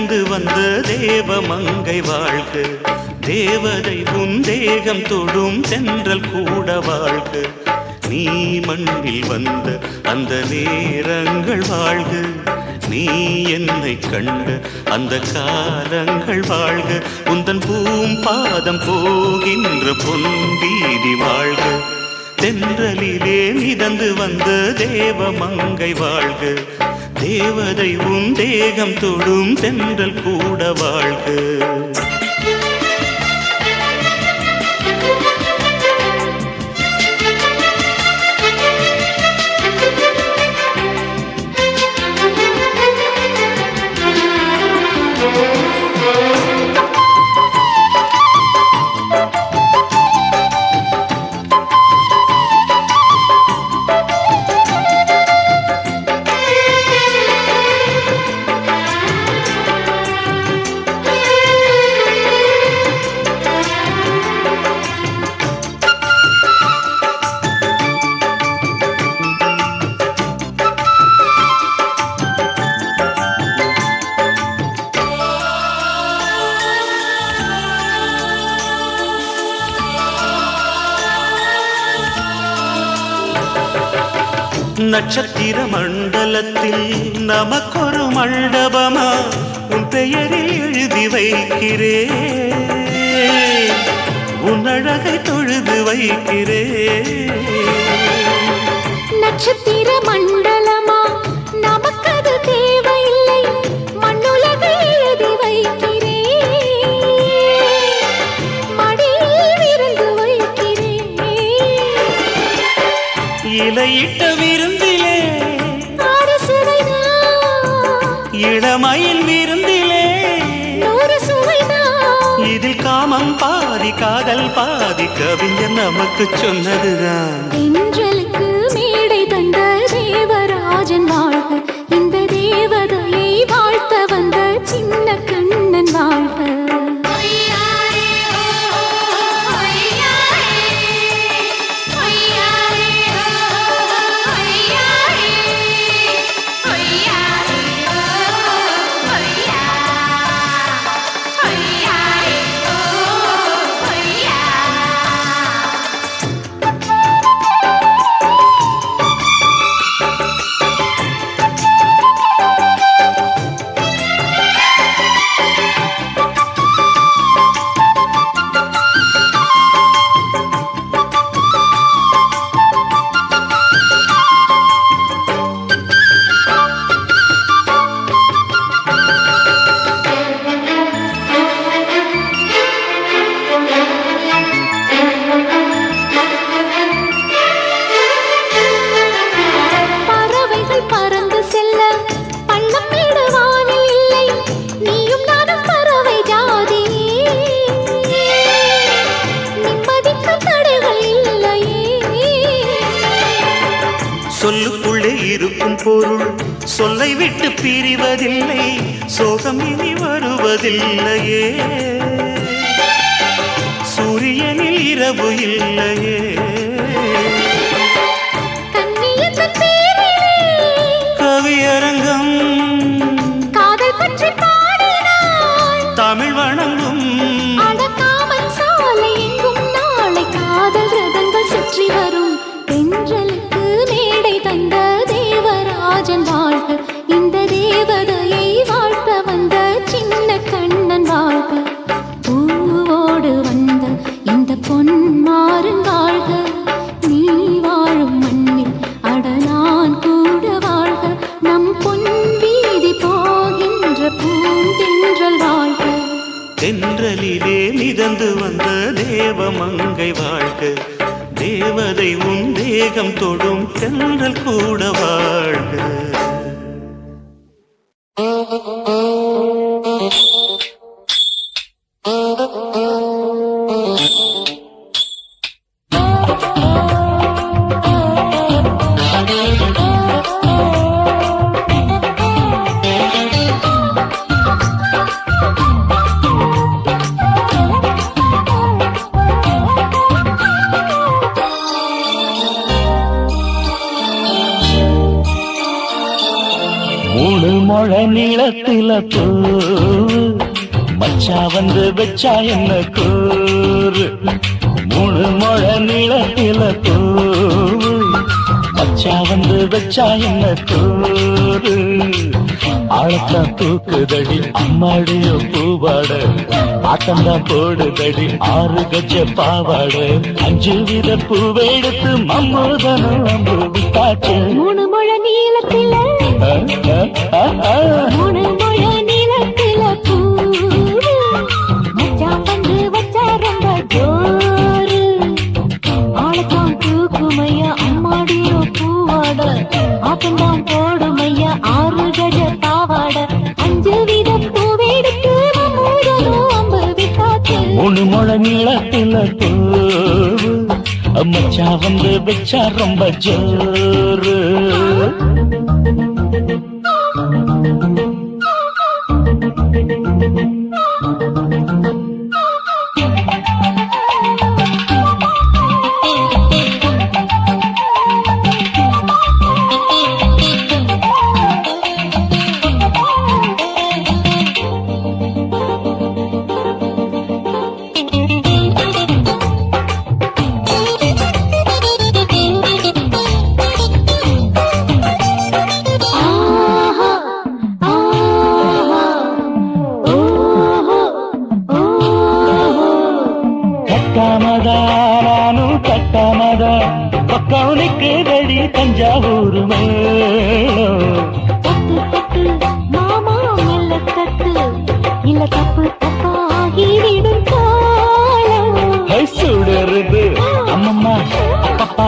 மிதந்து வந்த தேவ மங்கை வாழ்க. தேவதை உன் தேகம் தொடும் தென்றல் கூட வாழ்க. நீ மண்ணில் வந்த அந்த நேரங்கள் வாழ்க. நீ என்னை கண்ட அந்த காலங்கள் வாழ்க. உந்தன் பூம்பாதம் போகின்ற பொன் வீதி வாழ்க. தென்றலிலே மிதந்து வந்த தேவ மங்கை வாழ்க. தேவதை உன் தேகம் தொடும் தென்றல் கூட வாழ்க. நட்சத்திர மண்டலத்தில் நமக்கொரு மண்டபமா உன் பெயரில் எழுதி வைக்கிறேன். உன் அழகை தொழுது வைக்கிறேன். நட்சத்திர மண்டலமா நமக்கது தேவையில்லை. மண்ணுலகை எழுதி வைக்கிறேன். மடியில் விருந்து வைக்கிறேன். இலையிட்ட விருந்திலே இளமையில் விருந்திலே நூறு சுவைதான். இதில் காமம் பாதி காதல் பாதி கவிஞர் நமக்கு சொன்னதுதான். தென்றலுக்கு மேடை தந்த தேவராஜன் வாழ்க. இந்த தேவதையை வாழ்த்த வந்த சின்ன கண்ணன் வாழ்க. சொல்லுக்குள்ளே இருக்கும் பொருள் சொல்லை விட்டு பிரிவதில்லை. சோகம் இனி வருவதில்லையே. சூரியனில் இரவு இல்லையே. கவியரங்கம் காதல் பற்றி பாடினாள். தமிழ் வணங்கும் அடக்காமல் சாலை எங்கும் நாளை காதல் ரதங்கள் சுற்றி வரும். தென்றலுக்கு மேடை தந்த தேவராஜன் வாழ்க. இந்த தேவதையை வாழ்த்த வந்த சின்ன கண்ணன் வாழ்க. பூவோடு வந்த இந்த பொன்மாறன் வாழ்க. நீ வாழும் மண்ணில் அடலான் கூட வாழ்க. நம் பொன் வீதி போகின்ற பூந்தென்றல் வாழ்க. தென்றலிலே மிதந்து வந்த தேவ மங்கை வாழ்க. தேவதை உன் தேகம் தொடும் தென்றல் கூட வாழ்க. மூணு முழ நீளத்தில பூ மச்சா வந்து வச்சா என்ன கூறு மூணு முழ நீளத்தில பூ மச்சா வந்து வச்சா என்ன கூறு ஆழத்தான் தூக்குதடி அம்மாடிய பூவாட ஆட்டம்தான் போடுதடி 6 கஜ பாவாட 5 வித பூவை எடுத்து மம்மூதனும் அம்பு விட்டாச்சு மூணு முழ நீளத்தில மூணு முழ நீளத்தில பூ மச்சான் வந்து வச்சா ரொம்ப ஜோரு ஆளத்தான் தூக்குமையா அம்மாடியோ பூவாட ஆட்டம்தான் போடுமையா 6 கஜ பாவாட 5 வித பூவெடுத்து மம்மூதனோ அம்பு விட்டாச்சு மூணு முழ நீளத்தில பூ மச்சா வந்து வச்சா ரொம்ப ஜோரு கட்டாமதானும் கட்டாமதா பக்கம் நிற்குதடி தஞ்சாவூர் மேளம் தட்டு தட்டு மாமா மெல்ல தட்டு இல்ல தப்பு தப்பாகிவிடும் காலம் சுடருது அம்மம்மா அப்பப்பா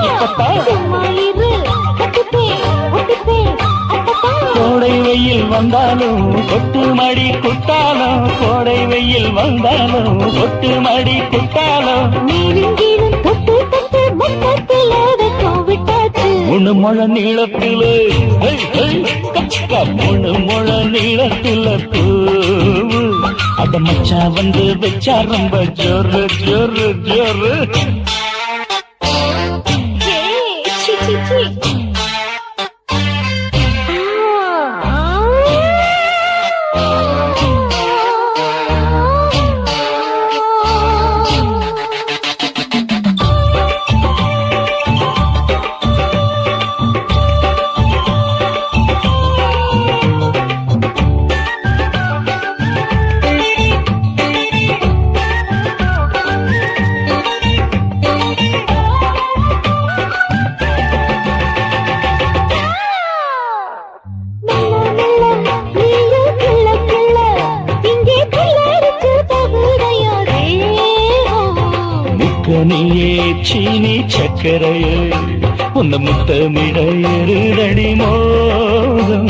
இப்பப்பா சும்மா இரு கட்டுப்பேன் ஒட்டுப்பேன் அப்பப்பா கோடை வெயில் வந்தாலும் கொட்டு மடி குட்டாலும் கோடை வெயில் வந்தாலும் கொட்டு மடி குட்டாலும் மேலும் கீழும் தொட்டு தொட்டு மொத்தத்தில் வெக்கம் விட்டாச்சு மூணு முழ நீளத்தில மூணு முழ நீளத்தில பூவு அத மச்சா வந்து வச்சா ரொம்ப ஜோரு ஜோரு ஜோரு சி சி சி நீயே சீனி சக்கரையே உன்ன முத்தமிட எருதடி மோகம்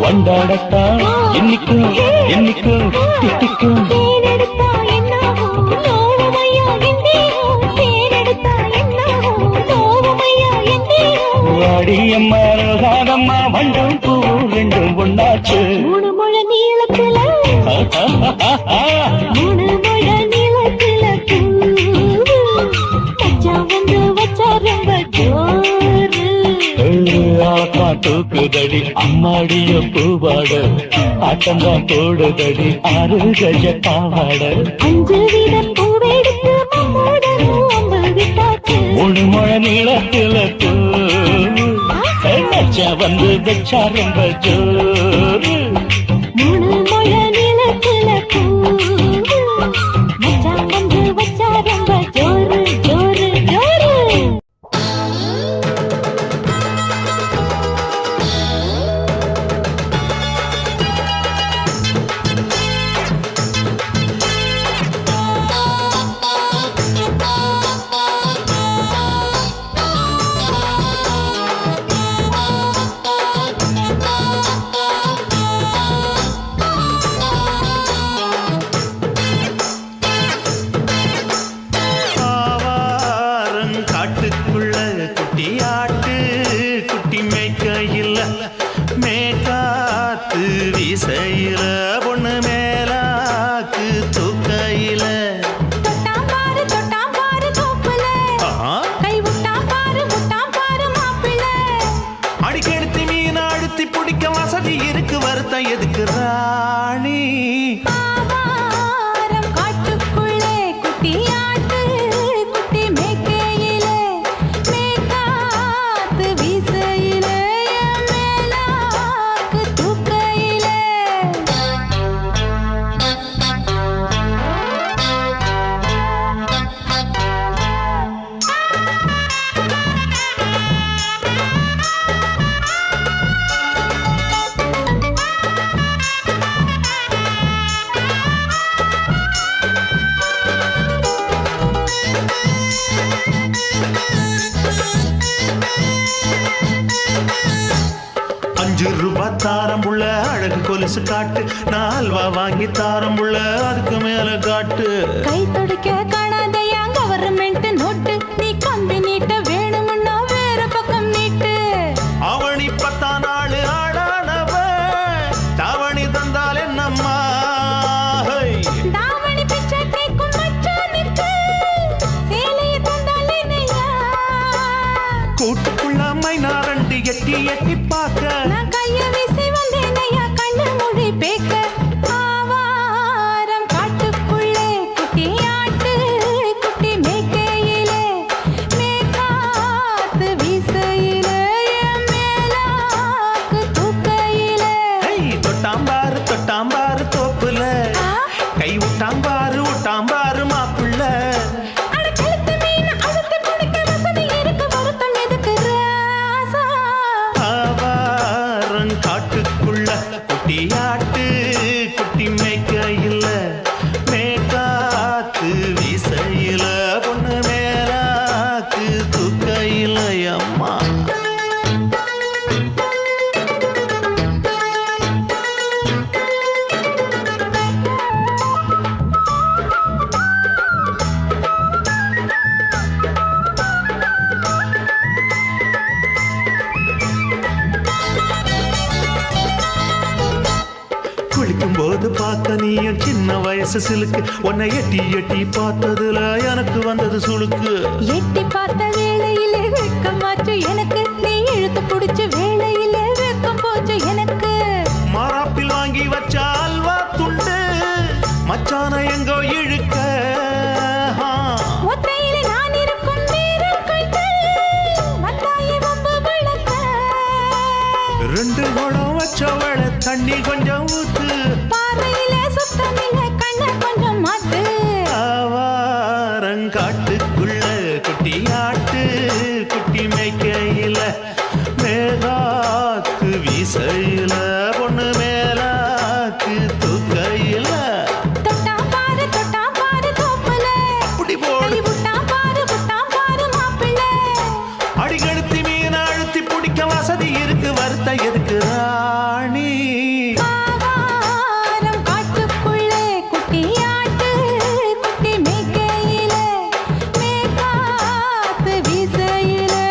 வண்டாடத்தான் என்னைக்கும் என்னைக்கும் திட்டிக்கும் வாடியம்மா ராதம்மா வண்டும் பூ ரெண்டும் ஒண்ணாச்சு மூணு முழ நீளத்துல மூணு முழ நீளத்துல மச்சான் வந்து வச்சா ரொம்ப ஜோரு ஆளப்பா தூக்குதடி அம்மாடிய பூவாட ஆட்டம்தான் போடுதடி 6 கஜ பாவாட 5 வித பூவெடுத்து மம்மூடனும் அம்பு விட்டாச்சு மூணு முழ நீளத்தில பூ மச்சா வந்து வச்சா ரொம்ப ஜோரு மூணு முழ நீளத்துல மச்சான் வந்து வச்சா ரொம்ப ஜோரு ஜோரு ஜோரு வருத்தம் எதுக்கு ராணி? ஆவாரம் காட்டுக்குள்ளே குட்டியாட்டு குட்டி மேய்க்கையிலே மேய்காத்து வீசையிலே மேலாக்கு தூக்கையிலே ₹5 தாரம் புள்ள அழகு கொலுசு காட்டு, நான் அல்வா வாங்கி தாரம் புள்ள அதுக்கு மேல காட்டு. கை துடிக்க காணாதையா கவர்மெண்ட் நோட்டு, நீ கம்பி நீட்ட வேணும்னா வேற பக்கம் நீட்டு. அவனி 10 நாள் ஆடானவ தாவணி தந்தால் என்னம்மா? தாவணி பிச்சை கேக்கும் மச்சானுக்கு சேலையை தந்தால் என்னையா? கூட்டுக்குள்ள மைனா 2 எட்டி எட்டி பார்க்க, நான் கைய வீசி வந்தேனையா கண்ணு மொழி பேக்க. ஆவாரம் காட்டுக்குள்ளே குட்டியாட்டு குட்டி மேய்க்கையிலே மேய்காத்து வீசையிலே மேலாக்கு தூக்கையிலே தொட்டாம்பாரு தோப்புல கை விட்டாம்பாரு மாப்பிள்ள. அட கழுத்து மீன் அழுத்து குடிக்க வசதி இருக்கு, வருத்தம் எதுக்கு ராசா? ஆவாரம் காட்டுக்குள்ள குட்டியாட்டு குட்டி மேய்க்கையில மேய்காத்து வீசையில பொண்ணு மேலாக்கு தூக்கையில அம்மா. குளிக்கும் போது பார்த்த நீயும் சின்ன வயசு சிலுக்கு, உன்னை எட்டி எட்டி பார்த்ததுல எனக்கு வந்தது சுளுக்கு. எட்டி பார்த்த வேளையிலே வெட்கமாச்சு எனக்கு, நீ இழுத்து புடிச்ச வேளையிலே வெட்கம் போச்சு எனக்கு. மாறாப்பில் வாங்கி வச்ச அல்வா துண்டு மச்சான எங்கோ இழுக்க. ஒத்தையிலே நான் இருக்கும் நேரம் கண்டு வந்தாயே வம்பு விளக்க. 2 குடம் வச்சவள தண்ணி கொஞ்சம் ஊத்து, பார்வையிலே சுத்தமில்லை கண்ண கொஞ்சம் மாத்து. ஆவாரங்காட்டுக்குள்ள குட்டியாட்டு குட்டி மேய்க்கையில மேலாக்கு வீசையில பொண்ணு மேலாக்கு தூக்கையில. தொட்டாம் பாரு தோப்புல அப்படி போடு கை விட்டாம் பாரு மாப்பிள்ளை. அடிகழுத்தி மீன் அழுத்தி பிடிக்க வசதி இருக்கு, வருத்தம் எதுக்கு ராணி? ஆவாரம் காட்டுக்குள்ளே குட்டியாட்டு குட்டி மேய்க்கையிலே மேய்காத்து வீசையிலே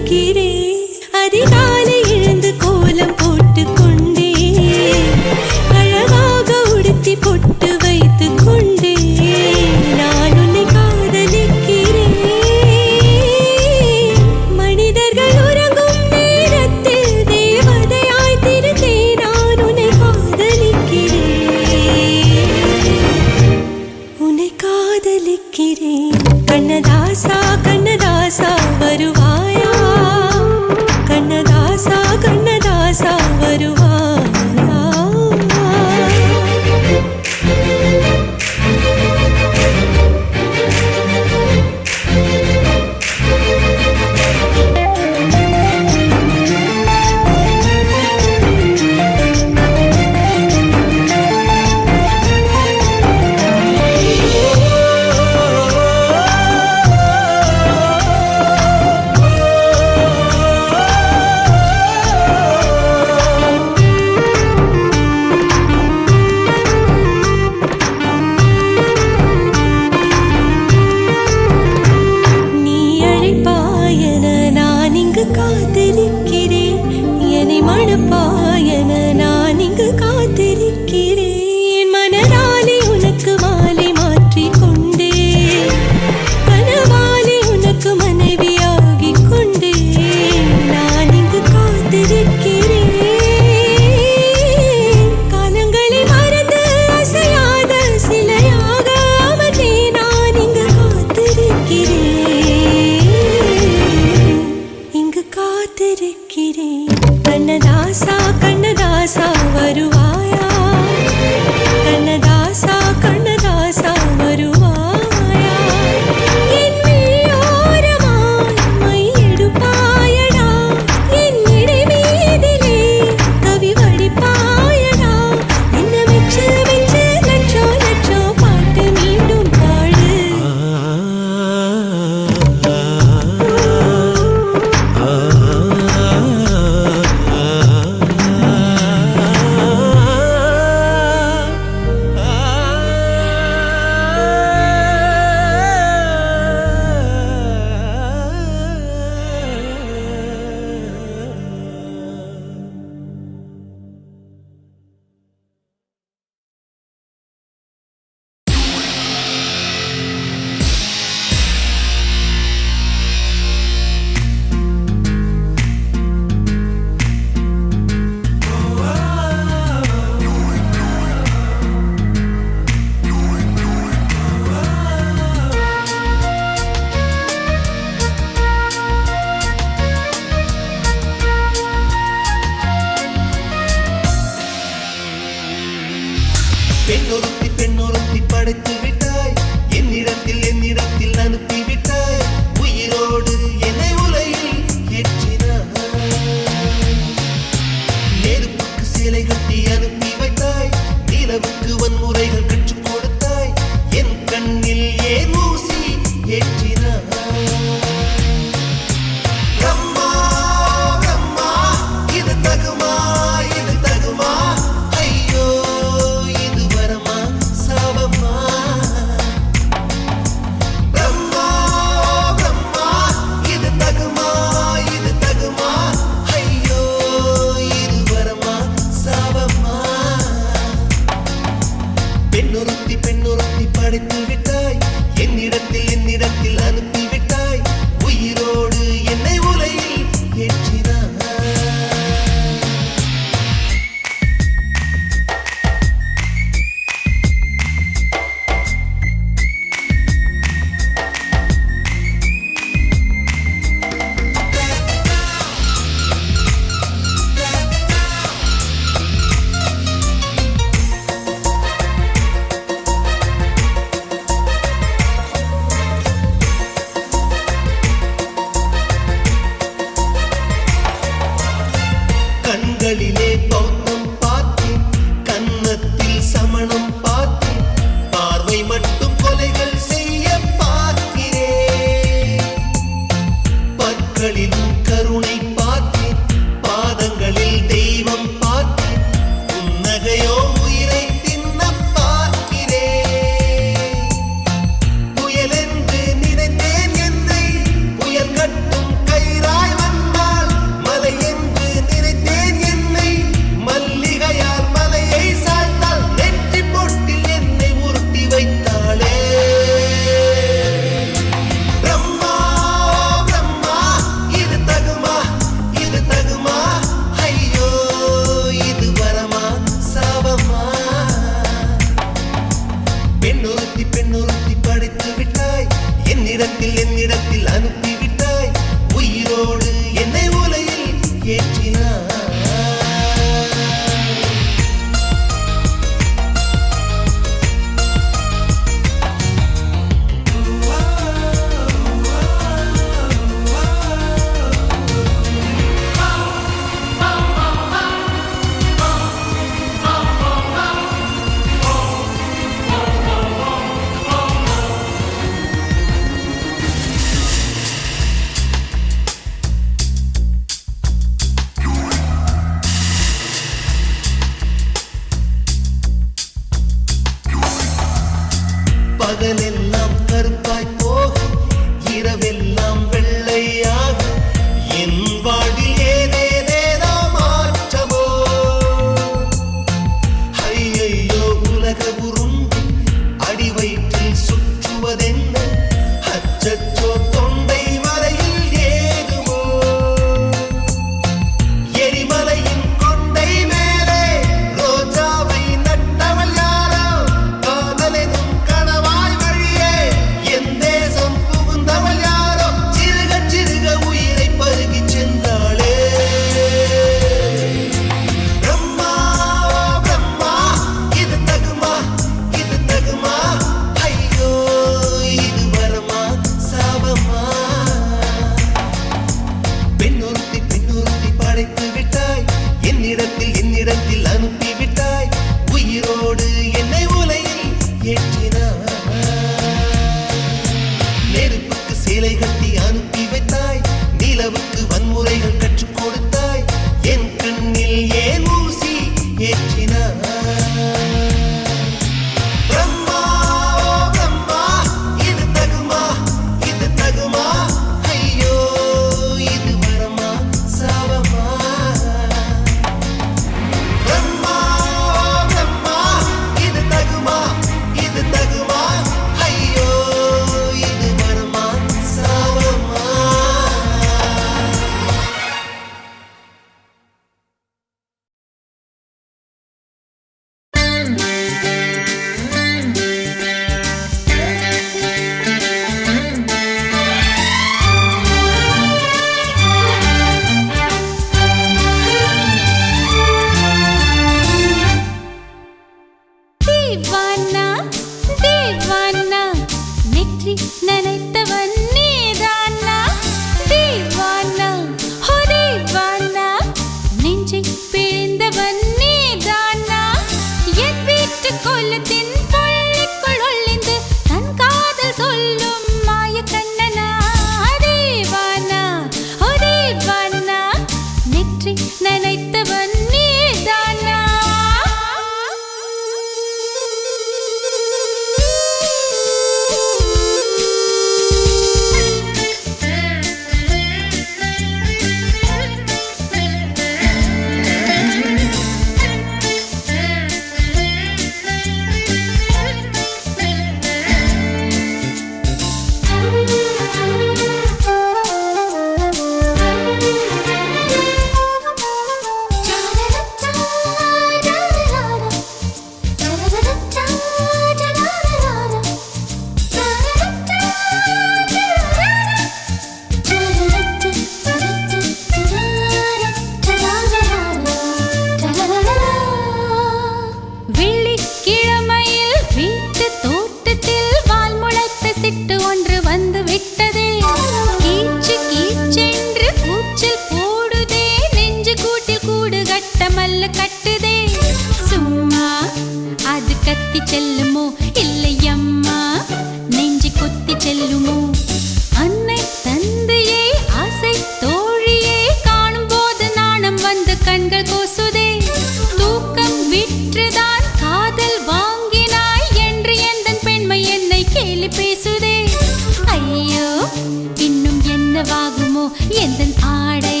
செலவாகுமோ எந்த ஆடை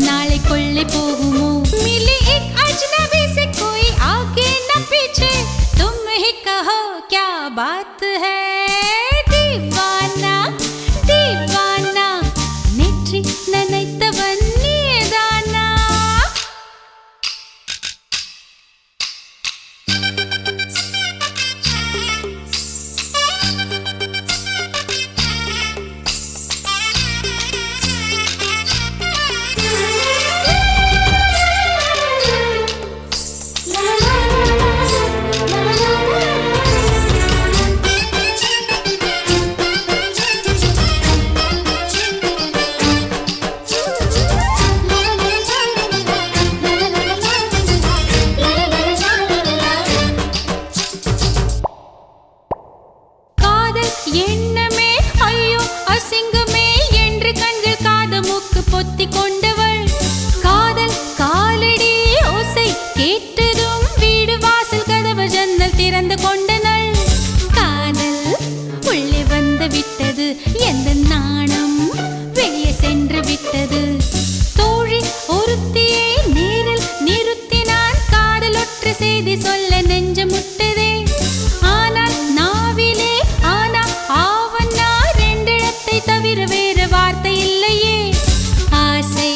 நாளை கொள்ளை போகுமோ मिली एक अजनबी से कोई आगे न पीछे तुम ही कहो क्या बात है दीवाना दीवाना नेற்றி நினைத்தவன் நீதானா எண்ணமே ஐயோ அசிங்கமே என்று கண்கள் காது மூக்கு பொத்தி கொண்டவள் காதல் காலடி ஓசை கேட்டதும் வீடு வாசல் கதவு ஜன்னல் திறந்து கொண்டனள் காதல் உள்ளே வந்து விட்டது எந்த நாணம் வெளியே சென்று விட்டது தோழி ஒருத்தியை நேரில் நிறுத்தினான் காதல் ஒற்று செய்தி சொல்ல நெஞ்சு முட்டதே ஆனால் நாவிலே தவிர வேறு வார்த்தை இல்லையே ஆசை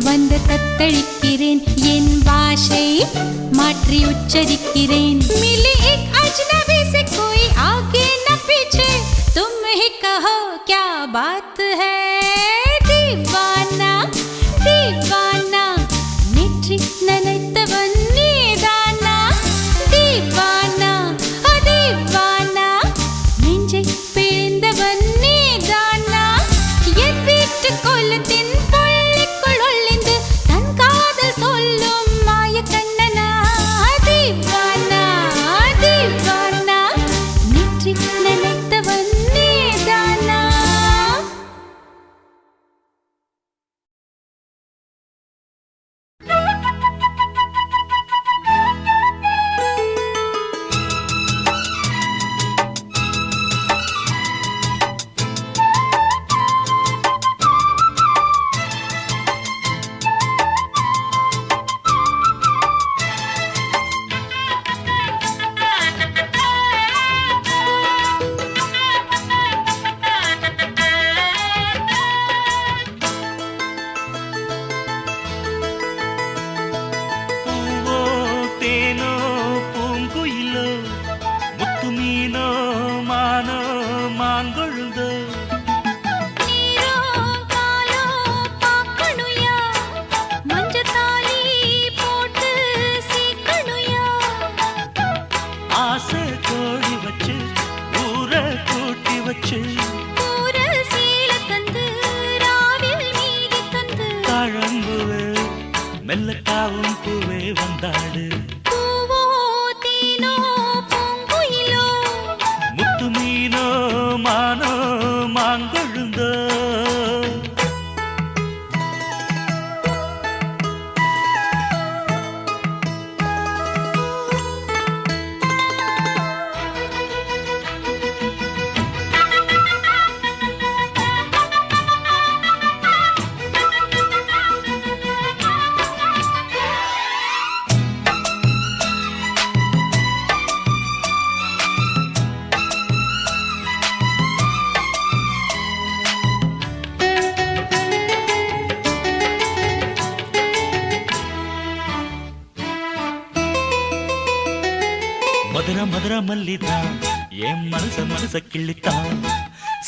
வந்து தத்தளிக்கிறேன் என் பாஷை மாற்றி உச்சரிக்கிறேன் मिली एक अजनबी से कोई आगे न पीछे तुम ही कहो क्या बात है दीवाना दीवाना नेற்றி நினைத்தவன் நீதானா दीवाना दीवाना நெஞ்சை பிழிந்தவன் கொல்லத்தின் பள்ளிக்குள் ஒளிந்து தன் காதல் சொல்லும் மாய கண்ணனா தீவானா தீவானா நேற்றி நினைத்தவன் நீதானா மெல்லக்காவும் பூவே வந்தாடு பூவோ தீனோ பூங்குயிலோ முத்து மீனோ மானோ மாங்கொழுந்தோ மதுர மதுர மல்லிதான் என் மனச கிள்ளித்தான்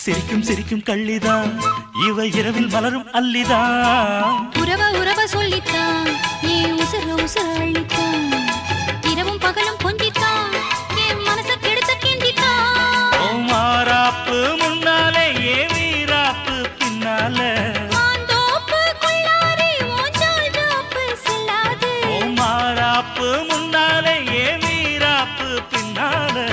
சிரிக்கும் சிரிக்கும் கள்ளிதான் இவ இரவில் மலரும் அல்லிதான் உறவ சொல்லித்தான் ஏன் உசுர அள்ளித்தான் இரவும் பகலும் கொஞ்சித்தான் என் மனச கெடுத்த கிண்டித்தான் ஓ மாறாப்பு முன்னாலே ஏ வீராப்பு பின்னாலே ஓ மாறாப்பு முன்னாலே ஏ வீராப்பு பின்னாலே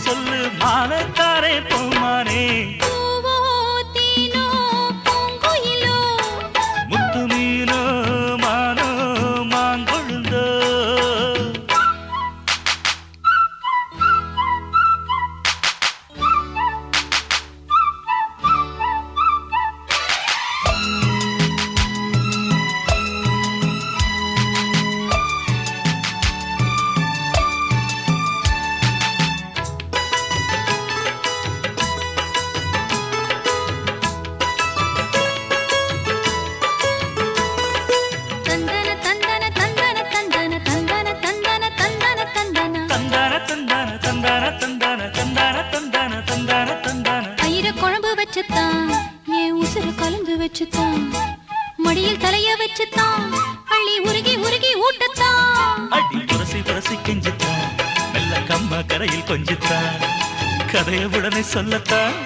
சொல்லு மானத்தாரே பூமானே பூவோ தீனோ பூங்குயிலோ முத்து மீனோ மானோ மாங்கொழுந்தோ தந்தான தந்தான தந்தான தந்தான தயிர குழம்பு வச்சுத்தான் என் உசுறு கலந்து வச்சுத்தான் மடியில் தலைய வச்சுத்தான் அள்ளி உருகி உருகி ஊட்டத்தான் அடி புரசி புரசி கெஞ்சித்தான் மெல்ல கம்மா கரையில் கொஞ்சித்தான் கதைய உடனே சொல்லத்தான்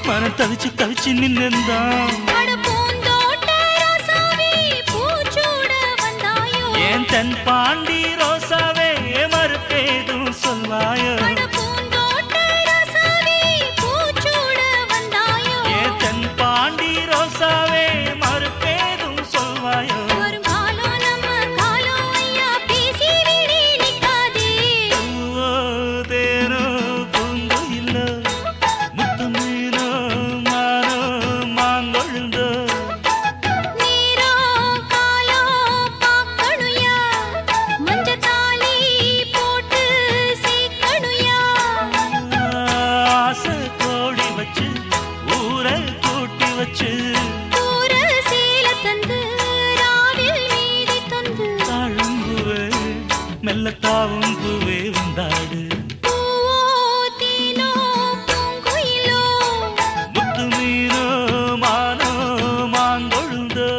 மனம் தவிச்சு தவிச்சு நின்னுந்தான் அட பூந்தோட்ட ராசாவே பூச்சூட வந்தாயோ ஏன் தென் பாண்டி ரோசாவே மறுப்பேதும் சொல்வாயோ அட பூந்தோட்ட ராசாவே பூச்சூட வந்தாயோ ஏன் தென் பாண்டி ரோசாவே மறுப்பேதும் சொல்வாயோ வரும் காலம் நம்ம காலம் ஐயா பேசி விடி நிக்காதே பூவோ தேனோ பூங்குயிலோ முத்து மீனோ மானோ மாங்கொழுந்தோ நீரோ காலோ பாக்கணுயா மஞ்சத்தாலி போட்டு சீக்கணுயா ஆசை கோடி வச்சு ஊரை கூட்டி வச்சு ஊர சீல தந்து ராவில் மீதி தந்து தாழும்புவே மெல்லத்தாவும் பூவே வந்தாடு பூவோ தீனோ பூங்குயிலோ முத்து மீனோ மானோ மாங்கொழுந்தோ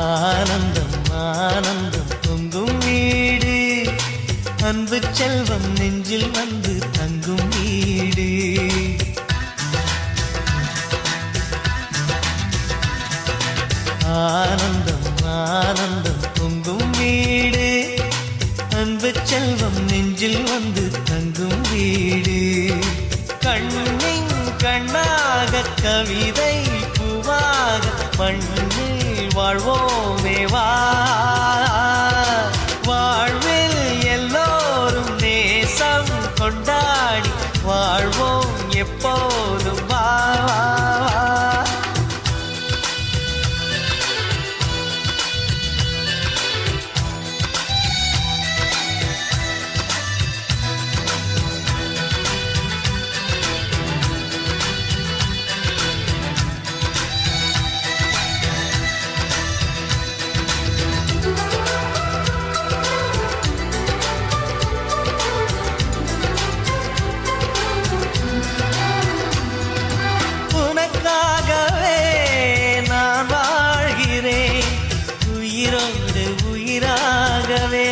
ஆனந்தம் ஆனந்தம் பொங்கும் வீடு அன்பு செல்வம் நெஞ்சில் வந்து தங்கும் வீடு ஆனந்தம் ஆனந்தம் பொங்கும் வீடு அன்பு செல்வம் நெஞ்சில் வந்து தங்கும் வீடு கண்ணின் கண்ணாக கவிதை பூவாக மண்ணில் வாழ்வோமே வா வாழ்வில் எல்லோரும் நேசம் கொண்டாடி வாழ்வோம் எப்போதும் வா வா, வா. உனக்காகவே நான் வாழ்கிறேன் உயிரோடு உயிராகவே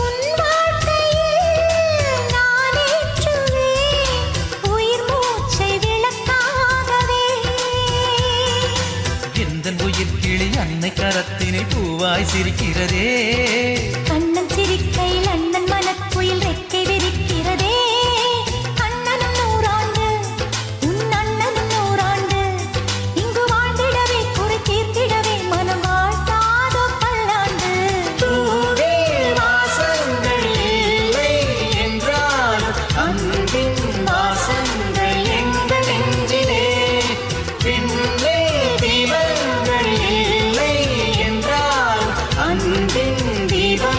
உன் வார்த்தையில் நான் ஏற்றுவேன் உயிர் மூச்சை விளக்காகவே எந்தன் உயிர் கிளி அன்னை கரத்தினை பூவாய் சிரிக்கிறதே கண்ணன் சிரிக்கையில் அண்ணன் மனக்குயில் ரெக்கை விரிக்கிறதே அண்ணனும் நூறாண்டு உன் அண்ணனும் நூறாண்டு இங்கு வாழ்ந்திடவே குறை தீர்த்திடவே மனம் வாழ்த்தாதோ பல்லாண்டு பூவில் வாசங்கள் இல்லை என்றாலும் அன்பின் வாசங்கள் எங்கள் நெஞ்சிலே பின்னே தீபங்கள் இல்லை என்றாலும் அன்பின் தீபங்கள்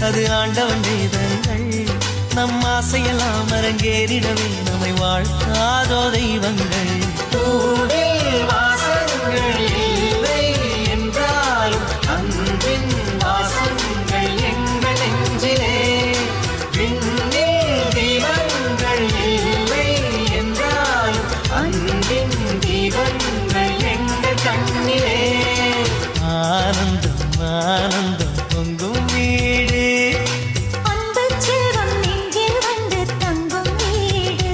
அது ஆண்டவன் வேதங்கள். நம் ஆசையெல்லாம் அரங்கேறிடவே நம்மை வாழ்த்தாதோ தெய்வங்கள். பூவில் வாசங்கள் இல்லை என்றாலும் அன்பின் வாசங்கள் எங்கள் நெஞ்சிலே. விண்ணில் தீபங்கள் இல்லை என்றாலும் அன்பின் தீபங்கள் எங்கள் கண்ணிலே. ஆனந்தம் ஆனந்தம் பொங்கும் வீடு. அன்பு செல்வம் நெஞ்சில் வந்து தங்கும் வீடு.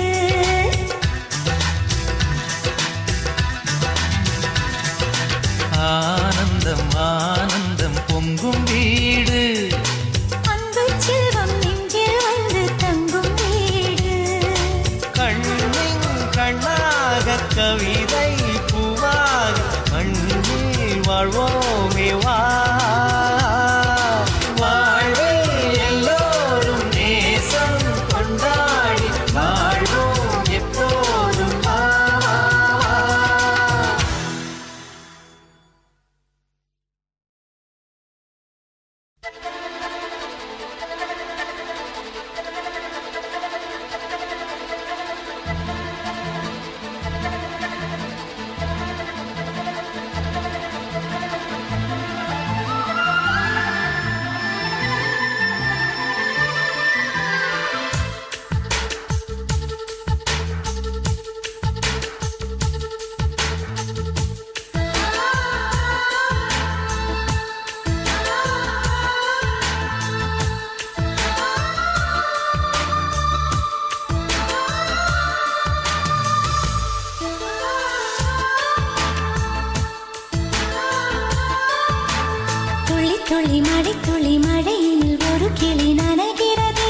ஆனந்தம் ஆனந்தம் பொங்கும் வீடு. அன்பு செல்வம் நெஞ்சில் வந்து தங்கும் வீடு. கண்ணின் கண்ணாக கவிதை பூவாக மண்ணில் வாழ்வோமே வா. வாழ்வில் எல்லோரும் நேசம் கொண்டாடி வாழ்வோம் எப்போதும் வா. துளி துளி மழை துளி மழையில் ஒரு கிளி நனைகிறதே.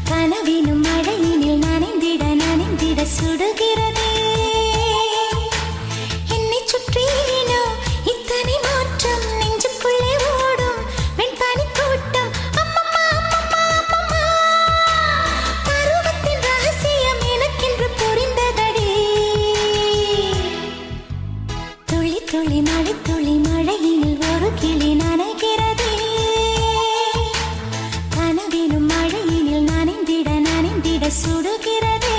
கனவினும் மழையினில் நனைந்திட நனைந்திட சுடுகிறதே. என்னை சுற்றினோ இத்தனை மாற்றம் நெஞ்சுக்குள்ளே ஓடும் வெண்பனி கூட்டம். அம்மம்மா அம்மம்மா அம்மம்மா பருவத்தின் ரகசியம் எனக்கென்று புரிந்ததடி. துளி துளி மழை துளி மழையினில் ஒரு கிளி நனைகிறதே. கனவினும் மழையினில் நனைந்திட நனைந்திட சுடுகிறதே.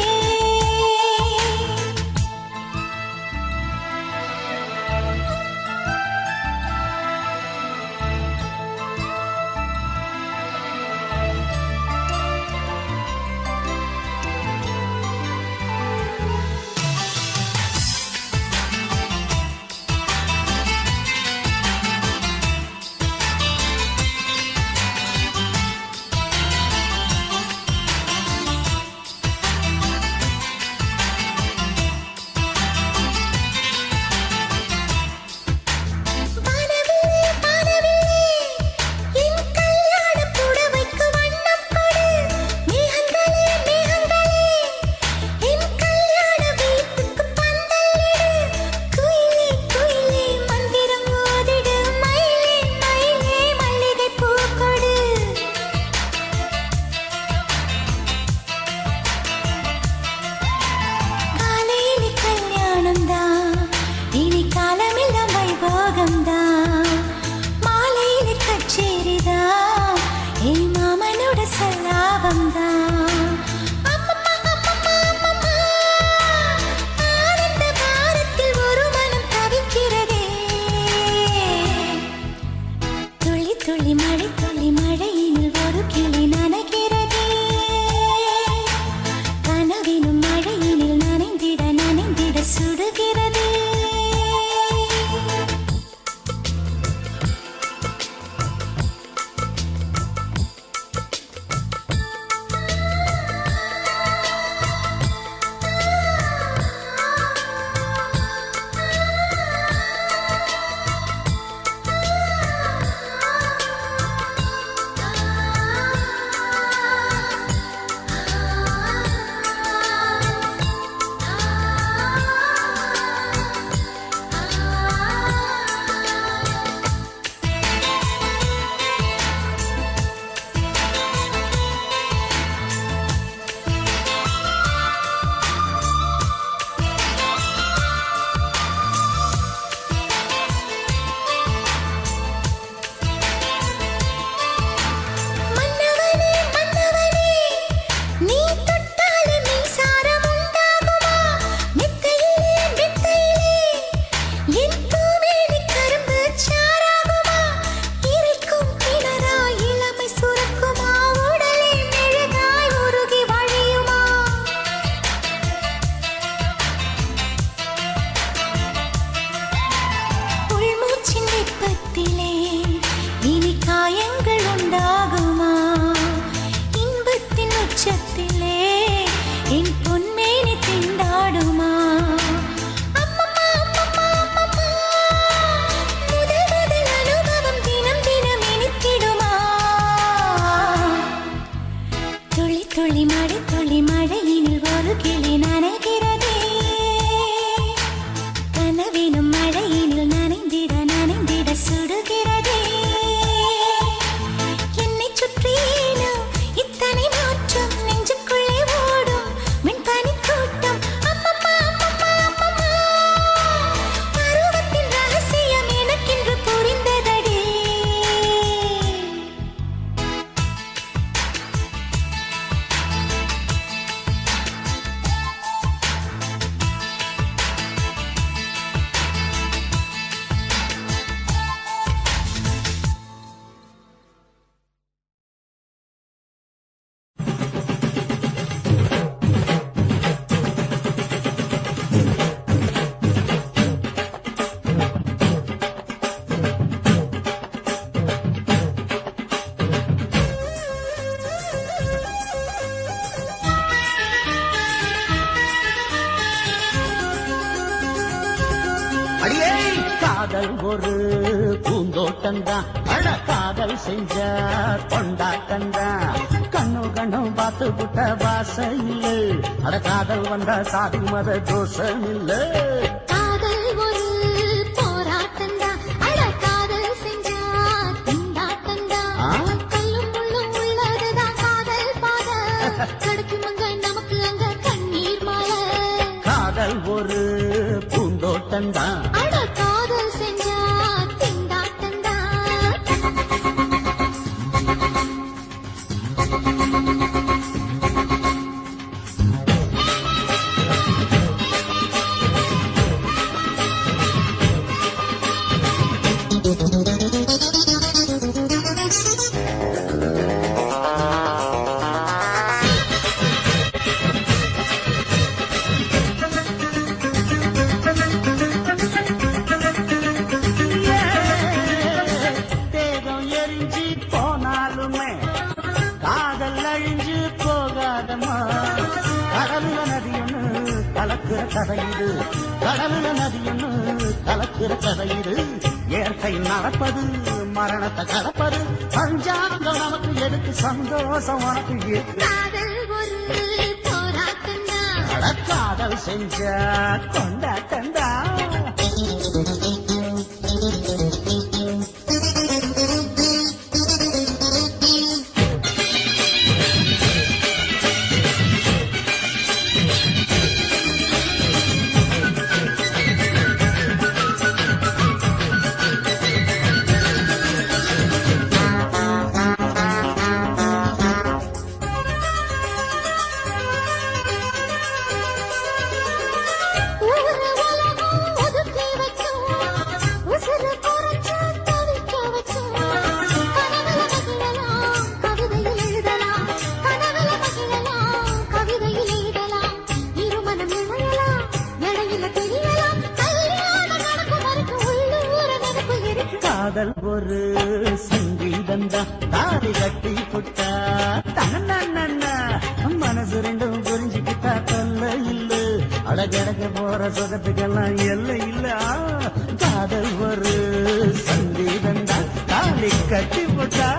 காதல் ஒரு பூந்தோட்டம்தான் அட காதல் செஞ்ச கொண்டாட்டம்தான் கண்ணு கண்ணும் பார்த்து புட்ட வாசம் இல்ல அட காதல் வந்தா சாதி மத தோஷம் இல்ல காதல் ஒரு போராட்டம்தான் அட காதல் செஞ்சா திண்டாட்டம்தான் கல்லும் முள்ளும் உள்ளதுதான் காதல் பாத கிடைக்கும் அங்க நமக்கு அங்க கண்ணீர் மாலை காதல் ஒரு பூந்தோட்டம்தான் அட காதல் செஞ்சா திண்டாட்டம்தான் தேகம் எரிஞ்சு போனாலுமே காதல் அழிஞ்சு போகாதமா கடலுல நதியொன்னு கலக்குற கதையுது கடலுல நதியொன்னு கலக்குற கதையுது இயற்கை நடப்பது மரணத்தை கலப்பது பஞ்சாங்கம் நமக்கு எதுக்கு சந்தோஷம் உனக்கு இருக்கு காதல் ஒரு போராட்டம்தான் அட காதல் செஞ்ச கொண்டாட்டண்டா ஊரு உலகம் ஒதுக்கி வச்சோம் உசுறு குறைச்சு தவிக்க வச்சோம் கனவுல மகிழலாம் கவிதையில் எழுதலாம் கனவுல மகிழலாம் கவிதையில் எழுதலாம் இருமனம் இழையலாம் இடையில தெரியலாம் கல்யாணம் நடக்கும் வரைக்கும் உள்ளூர நினைப்பு இருக்கு காதல் ஒரு சங்கீதந்தான் தாடி கட்டி புட்டா தன்னா மனசு ரெண்டும் புரிஞ்சுக்கிட்டா தொல்ல இல்ல அழகடக்க போற சுகத்துக்கெல்லாம் எல்லை இல்ல காதல் ஒரு சங்கீதந்தான் தாடி கட்டி புட்டா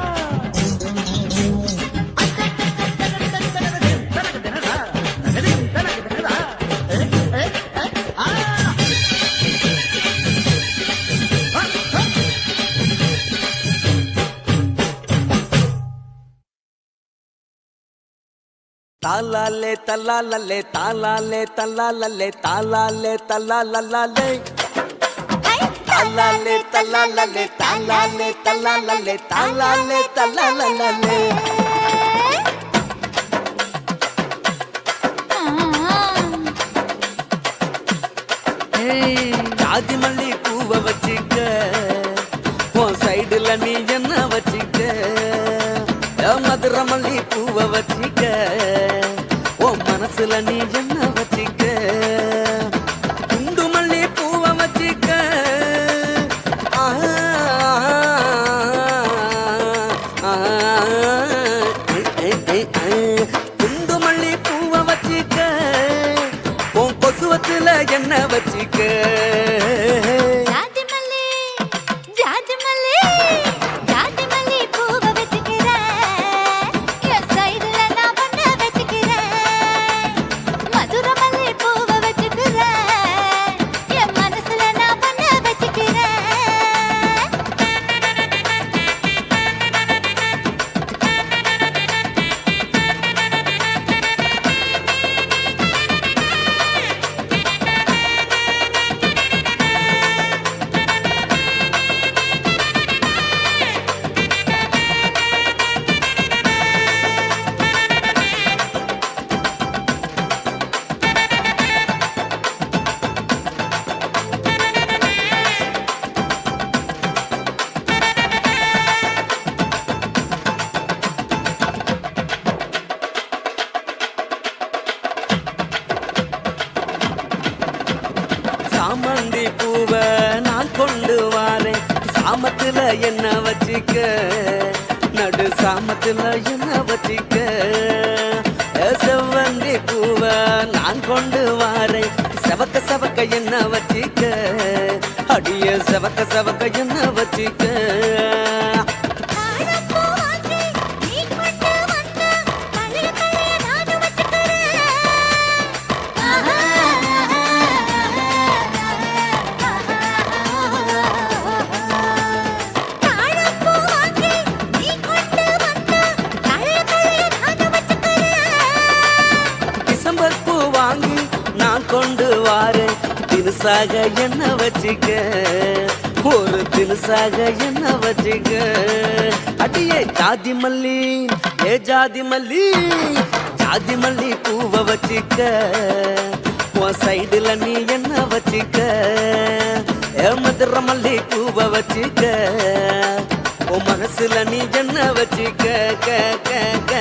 தாலாலே தல்லாலே தாலாலே தல்லாலே தாலாலே தல்லாலே தாலாலே தல்லாலே தாலாலே தல்லாலே தாலாலே தல்லாலே ஜாதி மல்லி பூவ வச்சுக்க உன் சைடுல நீ என்ன வச்சுக்க மதுரை மல்லி பூவ வச்சுக்க உன் மனசுல நீ என்ன வச்சுக்க குண்டு மல்லி பூவ வச்சுக்க குண்டு மல்லி பூவ வச்சுக்க உன் கொசுவத்துல என்ன வச்சுக்க ஜாதி மல்லி ஜாதி மல்லி ஜாதி மல்லி பூவ வச்சுக்கிறேன் என் சைடுல நான் பண்ண வச்சுக்கிறேன் மதுரை மல்லி பூவ வச்சுக்கிறேன் என் மனசுல நான் பண்ண வச்சுக்கிறேன் சாமந்தி பூவ நான் கொண்டு வாரேன் சாமத்துல என்ன வச்சுக்க நடு சாமத்துல என்ன வச்சுக்க செவ்வந்தி பூவ நான் கொண்டு வாரேன் செவக்க செவக்க என்ன வச்சுக்க அடிய செவக்க செவக்க என்ன வச்சிக்க டிசம்பர் பூ வாங்கி நான் கொண்டு வாரேன் தினுசாக என்ன வச்சிக்க ஒரு தினுசாக என்ன வச்சிக்க அடியே ஜாதி மல்லி ஏ ஜாதி மல்லி ஜாதி மல்லி பூவ வச்சிக்க உன் சைடுல நீ என்ன வச்சிக்க ஏ மதுர மல்லி பூவ வச்சிக்க உன் மனசுல நீ என்ன வச்சிக்க க க க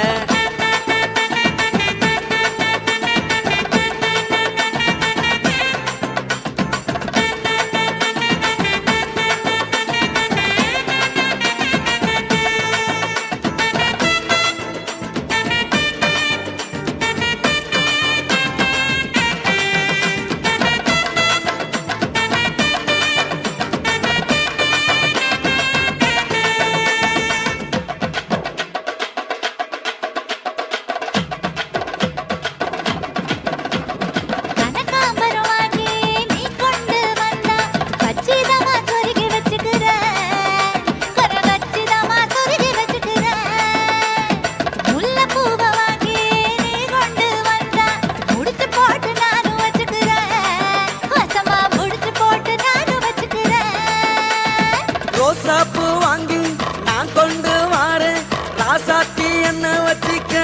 ரோசாப்பூ வாங்கி நான் கொண்டு வாரேன் ராசாத்தி என்ன வச்சிக்க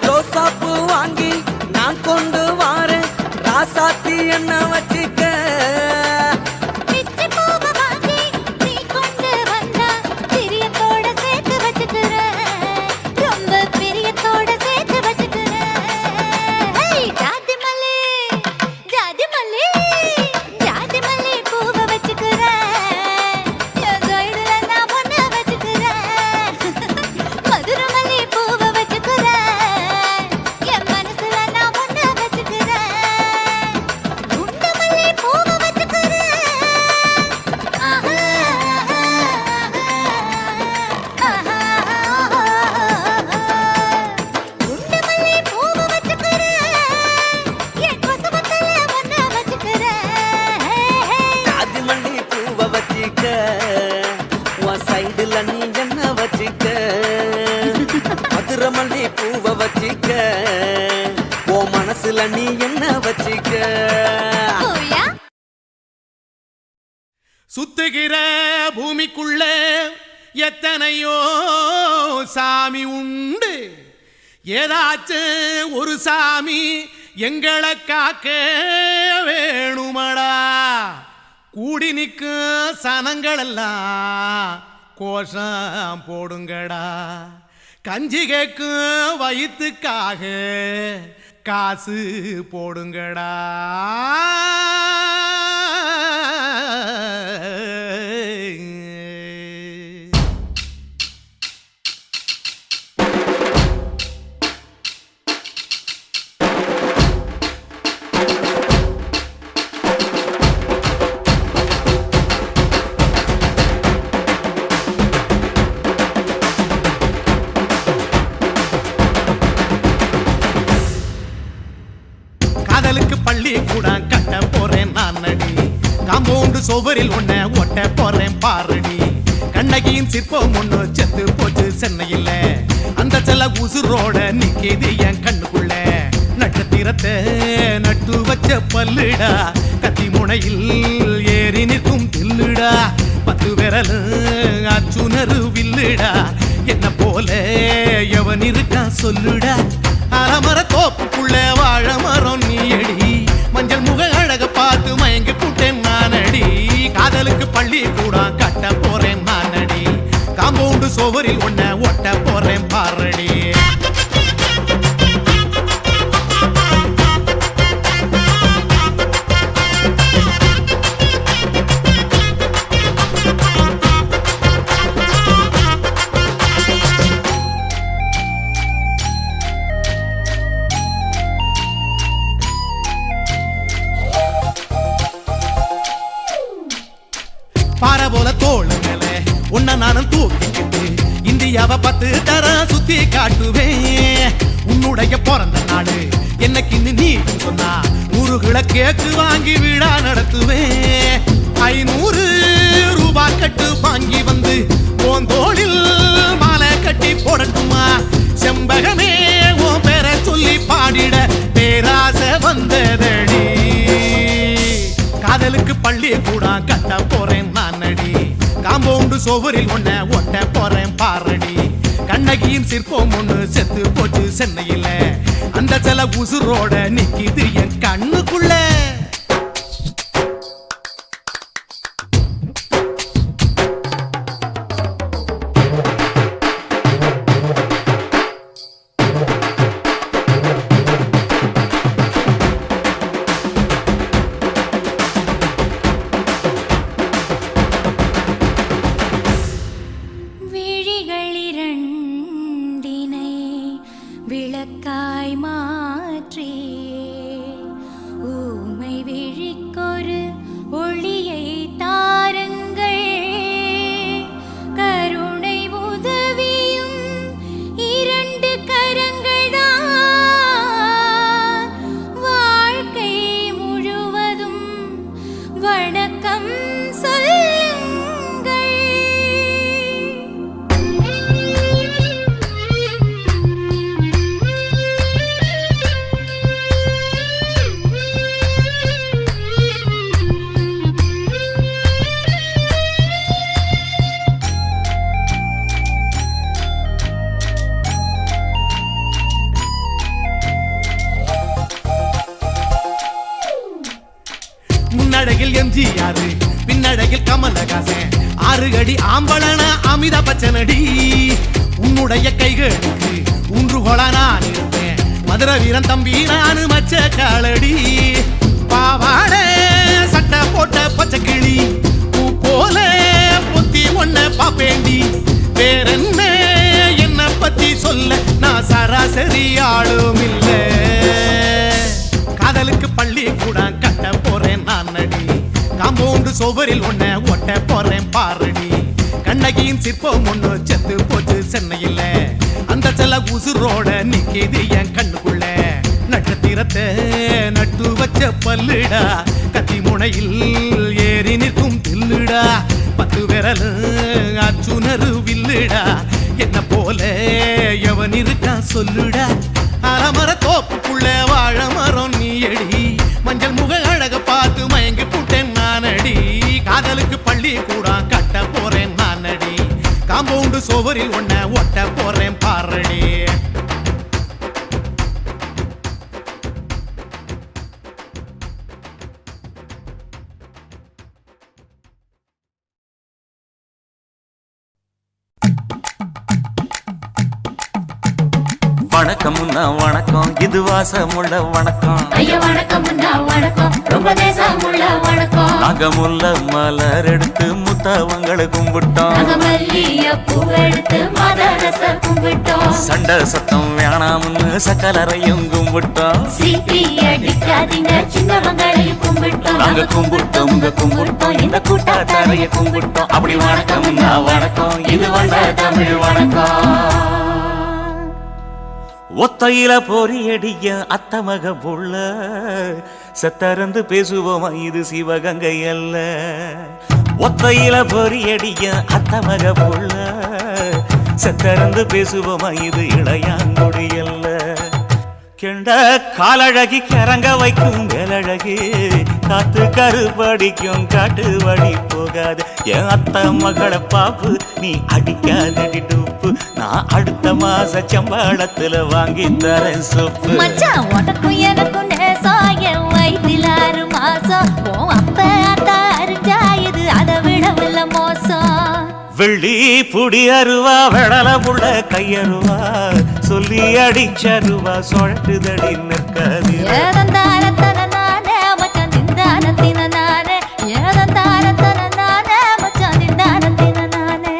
ரோசாப்பூ வாங்கி நான் கொண்டு வாரேன் ராசாத்தி என்ன வச்சிக்க சைடுல நீ என்ன வச்சிக்க மதுர மல்லி பூவ வச்சிக்க ஓ மனசுல நீ என்ன வச்சிக்க சுத்துகிற பூமிக்குள்ள எத்தனையோ சாமி உண்டு ஏதாச்சும் ஒரு சாமி எங்களை காக்க வேணுமடா கூடி நிற்கும் சனங்களெல்லாம் கோஷம் போடுங்கடா கஞ்சி கேக்கும் வயிற்றுக்காக காசு போடுங்கடா காதலுக்கு பள்ளி கூட கட்ட போறேன் நான் நடி காம்பவுண்டு சுவரில் உன்னை ஒட்ட போறேன் பாரடி கண்ணகியின் சிற்பம் ஒண்ணு செத்து போச்சு சென்னையில் அந்த செல்ல உசுரோட நிக்கிது என் கண்ணுக்குள்ள நட்சத்திரத்தை நட்டு வச்ச பல்லுடா கத்தி முனையில் ஏறி நிற்கும் தில்லுடா 10 விரல் அச்சுணரு வில்லுடா என்ன போல எவன் இருக்கா சொல்லுடா அலமர தோப்புக்குள்ள வாழ மரம் நீயடி மஞ்சள் முக அழக பார்த்து மயங்கி புட்டேன் நானடி காதலுக்கு பள்ளி கூட கட்ட போறேன் நானடி காம்பவுண்டு சுவரில் உன்னை ஒட்ட போறேன் பாரடி இந்தியாவை 10 தரம் சுத்தி காட்டுவேன். உன்னுடைய பிறந்த நாடு என்னைக்குன்னு நீ சொன்னா 100 கிலோ கேக்கு வாங்கி விழா நடத்துவேன். 500 ரூபாய் கட்டு வாங்கி வந்து போந்தோளில் மாலை கட்டி போடட்டுமா? செம்பகமே உன் பேரை சொல்லி பாடிட பேராசை வந்ததடி. காதலுக்கு பள்ளி கூட கட்ட போறேன் நானடி. காம்பவுண்டு சோவரில் ஒன்ன ஒட்ட போறேன் பாரடி. கண்ணகியின் சிற்பம் ஒண்ணு செத்து போச்சு சென்னையில. அந்த சில உசுரோட நிக்கிது என் கண்ணுக்குள்ள. விளக்காய் மாற்றி ஊமை விழிக்கொரு ஒளியை தாருங்கள். கருணை உதவியும் 2 கரங்கள்தான். வாழ்க்கை முழுவதும் வணக்கம் சொல்லுங்கள். முன்னழகில் எம்ஜிஆர் பின்னழகில் கமலஹாசன் 6 அடி ஆம்பளன அமிதாப் பச்சனடி. உன்னுடைய கைகளுக்கு ஊன்றுகோல நான் இருப்பேன். மதுரை வீரன் தம்பி நானு மச்ச காலடி. பாவாட சட்டை போட்ட பச்சை கிளி பூ போல பொத்தி ஒன்ன பாப்பேண்டி. வேறென்ன என்ன பத்தி சொல்ல நான் சராசரி ஆளும் இல்ல. காதலுக்கு பள்ளி கூட கட்ட போறேன் நானடி. காம்பவுண்டு சோவரில் ஒன்ன ஒட்ட போறேன் பாரடி. கண்ணகியின் சிற்பம் ஒண்ணு செத்து போச்சு சென்னையில. அந்த சில உசுரோட நிக்கிது என் கண்ணுக்குள்ள. நட்சத்திரத்தை நட்டு வச்ச பல்லுடா. கத்தி முனையில் ஏறி நிற்கும் தில்லுடா. 10 விரல் அச்சுணரு வில்லுடா. என்ன போல எவன் இருக்கா சொல்லுடா. அலமர தோப்புக்குள்ள வாழ மரம் நீயடி. மஞ்சள் முக அழக பார்த்து மயங்கி புட்டேன் நானடி. காதலுக்கு பள்ளி கூட கட்ட போறேன் நானடி. காம்பவுண்டு சோவரில் ஒன்ன ஒட்ட போறேன் பாரடி. வணக்கம் வணக்கம் இது வாசமுள்ள வணக்கம். ஐயா வணக்கம் வணக்கம் ரொம்ப தேசமுள்ள வணக்கம். நாங்க முல்ல மலர் எடுத்து முத்தவங்களை கும்பிட்டோம். நாங்க மல்லிகைப்பூ எடுத்து மதரச கும்பிட்டோம். சண்டை சத்தம் வேணாம்னு சக்கலரையும் கும்பிட்டோம். சீட்டி அடிக்காதீங்க சின்னவங்களையும் கும்பிட்டோம். நாங்க கும்பிட்டோம் உங்க கும்பிட்டோம் இந்த கூட்டாத்தாரைய கும்பிட்டோம். அப்படி வணக்கம் வணக்கம் இது வந்த தமிழ் வணக்கம். ஒத்தையில பொறியடிய அத்தமக புள்ள சத்தரந்து பேசுவோமா இது சிவகங்கை அல்ல. ஒத்தையில பொறியடிய அத்தமக புள்ள சத்தரந்து பேசுவோமா இது இளையாங்குடி அல்ல. கெண்ட காலழகி கிறங்க வைக்கும் வேலழகி காத்து கருப்படிக்கும் காட்டு வழி போகாது. என் அத்த மகளை பாப்பு நீ அடிக்காதடி டூப்பு. நான் அடுத்த மாச சம்பளத்துல வாங்கி தரேன் சொப்பு. மச்சான் உனக்கும் எனக்கும் நேசம் என் வயிற்றில் 6 மாசம். ஓ அப்ப அத்தா அறிஞ்சா இது அதை விடவில்ல மோசம். வெள்ளி புடி அருவா வெடல புள்ள கையருவா சொல்லி அடிச்சருவா சொழட்டுதடி நிற்காது. ஏதந்தாரத்தன நானே மச்சான் திந்தானத்தின நானே. ஏதந்தாரத்தன நானே மச்சான் திந்தானத்தின நானே.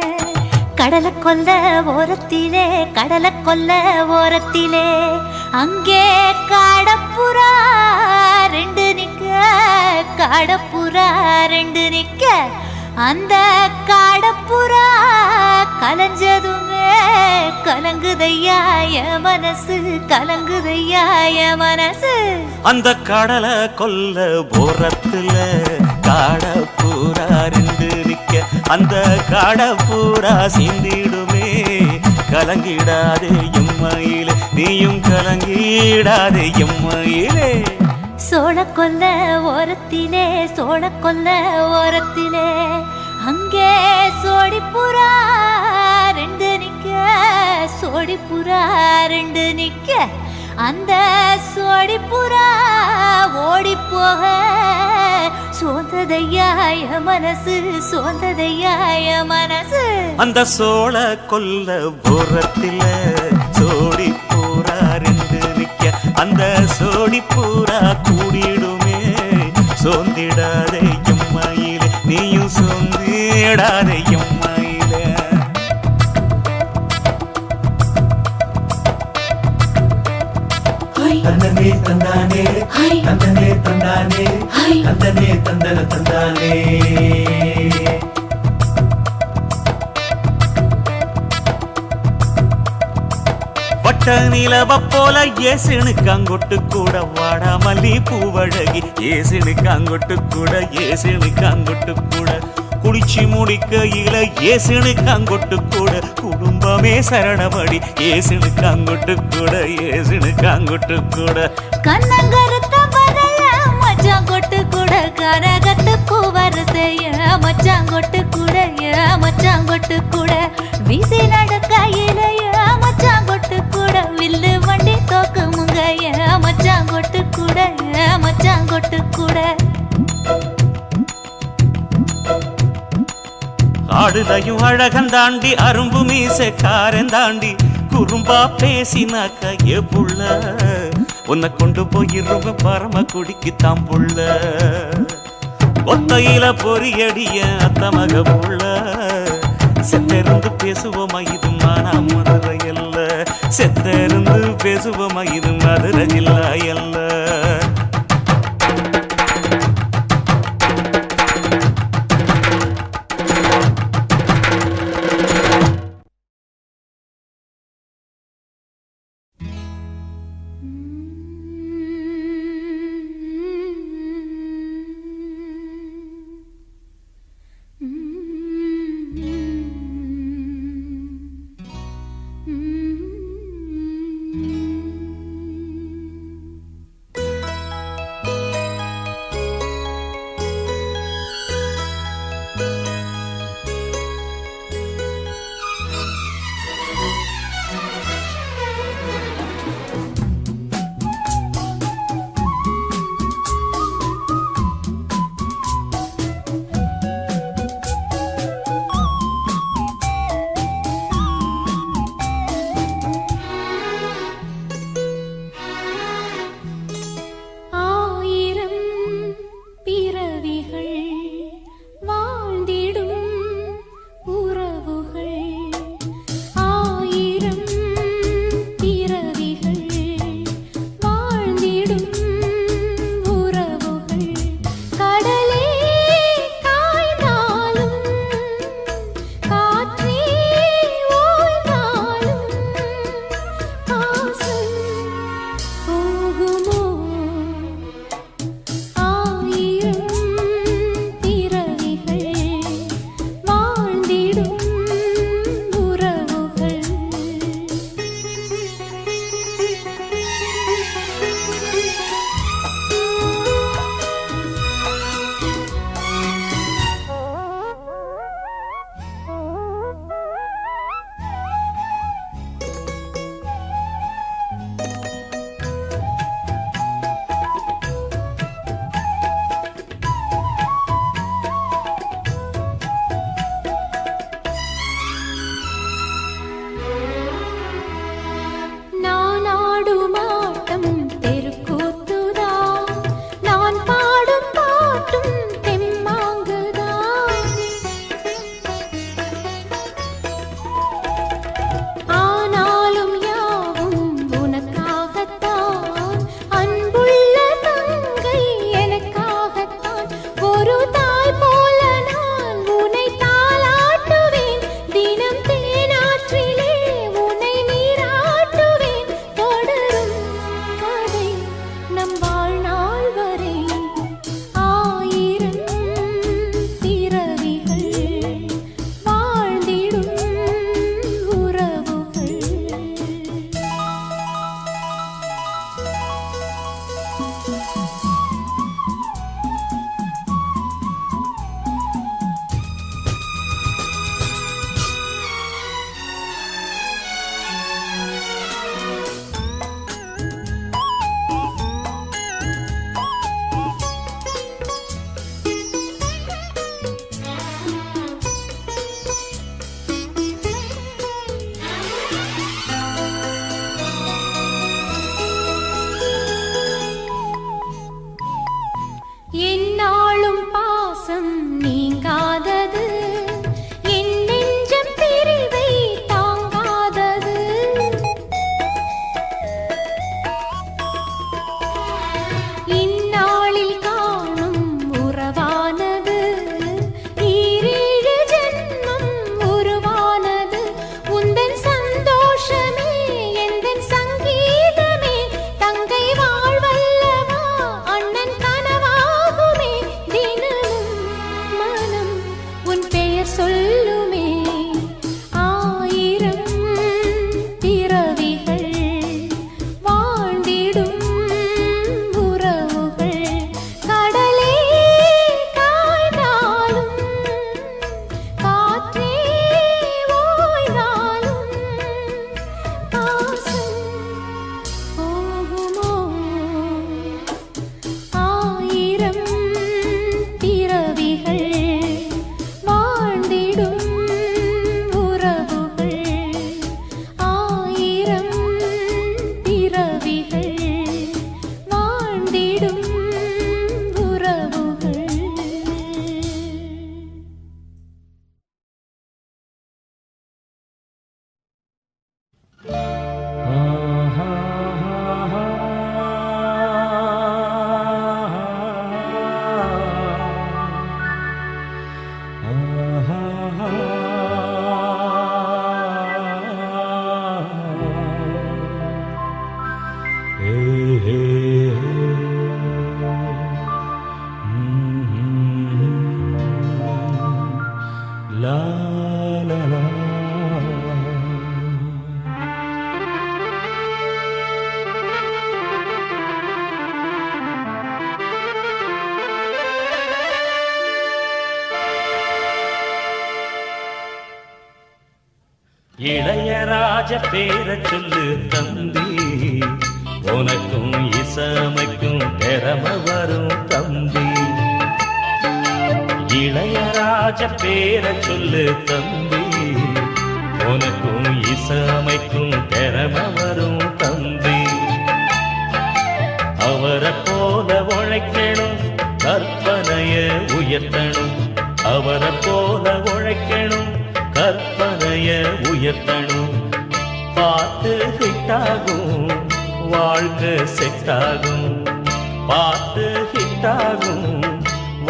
கடலை கொல்ல ஓரத்திலே கடலை கொல்ல ஓரத்திலே அங்கே காடப்புறா 2 நிக்க. காடப்புறா 2 நிக்க. அந்த காடப்புறா கலஞ்சதுமே கலங்குதையா என் மனசு, கலங்குதையா என் மனசு. அந்த கடலை கொல்ல போரத்துல காட பூரா ரெண்டு நிக்க, அந்த காட பூரா சிந்திடுமே. கலங்கிடாதே எம்மையிலே, நீயும் கலங்கிடாதே எம்மையிலே. சோழக்கொல்ல ஓரத்திலே, சோழக்கொல்ல ஓரத்திலே அங்கே சோடிப்புறா ரெண்டு நிக்க, சோடிப்புறா ரெண்டு நிக்க. அந்த சோடிப்புறா ஓடி போக சோந்ததையாய மனசு, சோந்ததையாய மனசு. அந்த சோழ கொல்ல ஓரத்தில சோடி பூரா ரெண்டு நிக்க, அந்த சோடி பூரா கூடிடுமே. சோந்திடாதே எம்மையிலே, நீயும் சோந்திடாதே எம்மையிலே. தந்தனே தந்தானே, தந்தனே தந்தானே, தந்தனே தந்தன தந்தானே. வட்ட நிலவ போல ஏசுனுக்கு அங்கொட்டு கூட வாடா மல்லி பூவழகி. ஏசுனுக்கு அங்கொட்டு கூட, ஏசுனுக்கு அங்கொட்டு கூட குளிச்சு முடிக்கையில ஏசுனுக்கு அங்கொட்டு கூட. குடும்பமே சரணபடி ஏசுனுக்கு அங்கொட்டு கூட, ஏசுனுக்கு அங்கொட்டு கூட. கண்ணங்கருத்த வரைய மச்சாங்கொட்டு கூட, கரகத்துக்கு வரிசைய மச்சாங்கொட்டு கூட, மச்சாங்கொட்டு கூட. வீசி நடக்கையிலைய மச்சாங்கொட்டு கூட, வில்லு வண்டி தோக்குமுங்க மச்சாங்கொட்டு கூட, மச்சாங்கொட்டு கூட. ஆடுதையும் அழகந்தாண்டி அரும்பு மீசக்காரன் தாண்டி குறும்பா பேசினாக்க ஏ புள்ள, உன்னை கொண்டு போயிருவ பரம குடிக்கு தாம்புள்ள. ஒத்தையில பொறியடிய அத்தமக புள்ள, செத்திருந்து பேசுவோமா இது மானா மதுரை அல்ல, செத்திருந்து பேசுவோமா இது மதுரை ஜில்லா அல்ல. இளையராஜ பேர சொல்லு தம்பி, உனக்கும் இசமைக்கும் திறமை வரும் தம்பி. இளையராஜ பேர சொல்லு தம்பி, உனக்கும் இசமைக்கும் திறமை வரும் தம்பி. அவரை போல உழைக்கணும், கற்பனைய உயர்த்தணும். அவரை போல உழைக்கணும், கற்பனைய உயர்த்தணும். பாட்டு ஹிட்டாகும், வாழ்க்கை செட்டாகும். பாட்டு ஹிட்டாகும்,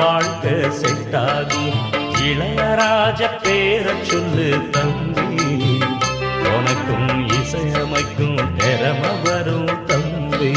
வாழ்க்கை செட்டாகும். இளையராஜ பேர சொல்லு தம்பி, உனக்கும் இசையமைக்கும் திறமை வரும் தம்பி.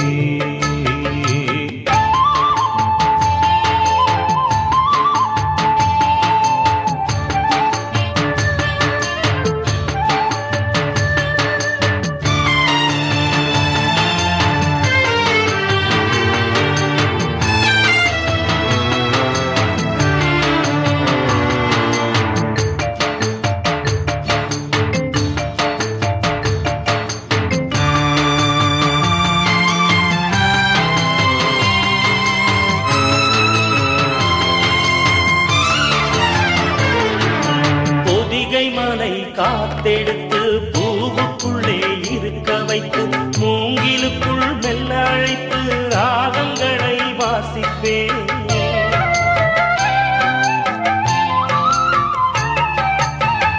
மலை காத்தெடுத்து பூவுக்குள்ளே இருக்க வைத்து, மூங்கிலுக்குள் மெல்ல அழைத்து ராகங்களை வாசிப்பேன்.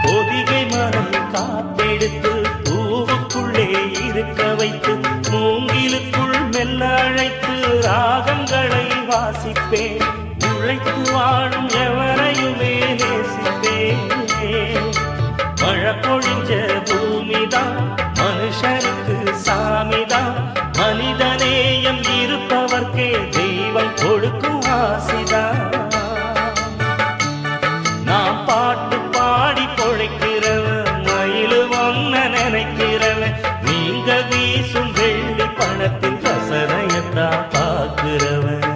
பொதிகை மலை காத்தெடுத்து பூவுக்குள்ளே இருக்க வைத்து, மூங்கிலுக்குள் மெல்ல அழைத்து ராகங்களை வாசிப்பேன். உழைத்து வாழும் எவரையுமே நேசிப்பேன். மழை பொழிஞ்ச பூமிதான் மனுஷனுக்கு சாமிதான். மனிதநேயம் இருப்பவர்க்கே தெய்வம் கொடுக்கும் ஆசிதான். நான் பாட்டு பாடி பொழைக்கிறவன், மயிலு ஒன்ன நினைக்கிறவன். நீங்க வீசும் வெள்ளி பணத்தின் கசரையத்தான் பார்க்கிறவன்.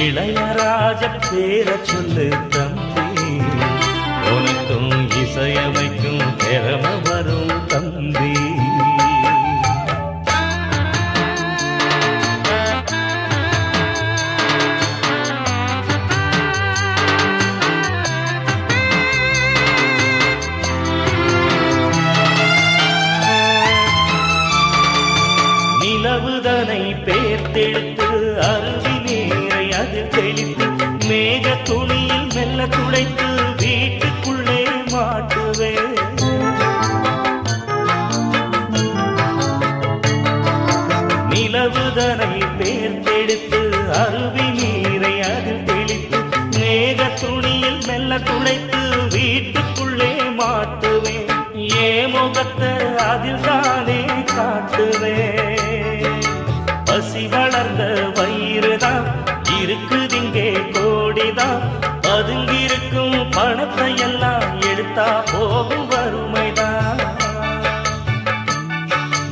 இளையராஜ பேர சொல்லு தம்பி, உனக்கும் இசையமைக்கும் திறமை வரும் தம்பி. நிலவுதனை பேர்த்தெடுத்து அருவி நீரை அதில் தெளித்து, மேக துணியில் மெல்ல துளைத்து வீட்டுக்குள்ளே மாட்டுவேன். நிலவுதனை பேர்த்தெடுத்து அருவி நீரை அதில் தெளித்து, மேக துணியில் மெல்ல துளைத்து வீட்டுக்குள்ளே மாட்டுவேன். ஏ முகத்தை அதில் தானே காட்டுவேன். பசி வளர்ந்த வயிறுதான் இருக்குதிங்கே கோடிதான். பதுங்கிருக்கும் பணத்தை எல்லாம் எடுத்தா போகும் வறுமைதான்.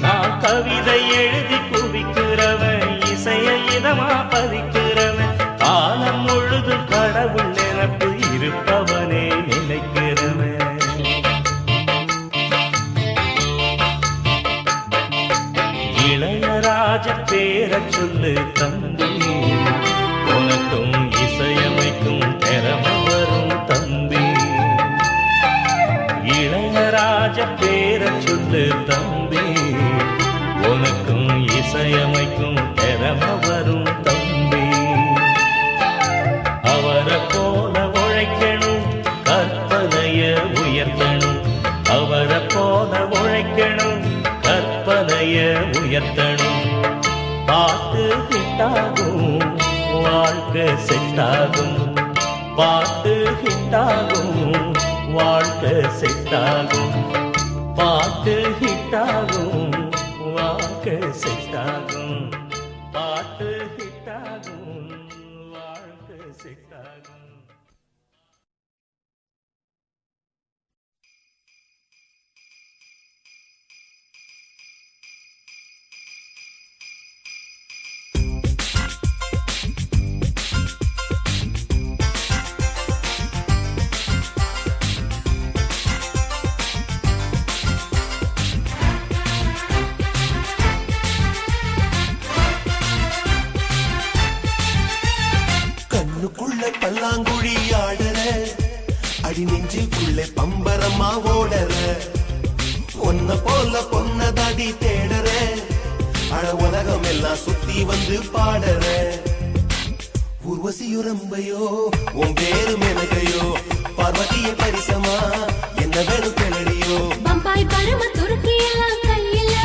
நான் கவிதை எழுதி குவிக்கிறவன், இசைய இதமா பதிக்கிறவன். காலம் முழுதும் கடவுள் நினைப்பு இருப்பவனே நினைக்கிறவன். இளையராஜ பேர சொல்லு தம்பி, உனக்கும் இசையமைக்கும் திறமை வரும் தம்பி. இளையராஜ பேர சொல்லு தம்பி, உனக்கும் இசையமைக்கும் திறமை வரும் தம்பி. அவரை போல உழைக்கணும், கற்பனை எத்தணும் பாட்டு ஹிட்டாகும் வாழ்க்கை செட்டாகும் பாட்டு ஹிட்டாகும் வாழ்க்கை செட்டாகும் பாட்டு ஹிட்டாகும் வாழ்க்கை செட்டாகும் பாட்டு ஹிட்டாகும் வாழ்க்கை செட்டாகும் பல்லாங்குழி ஆடுற அடி நெஞ்சுக்குள்ளே பம்பரமா ஓடற ஒன்ன போல பொன்னதாடி தேடுற அட உலகம் எல்லாம் சுத்தி வந்து பாடுற ஊர்வசியுரம்பையோ உன் பேரு மெனகையோ பார்வதிய பரிசமா என்ன வேணும் கிளடியோ பம்பாய் பரும துருக்கி எல்லாம் கையில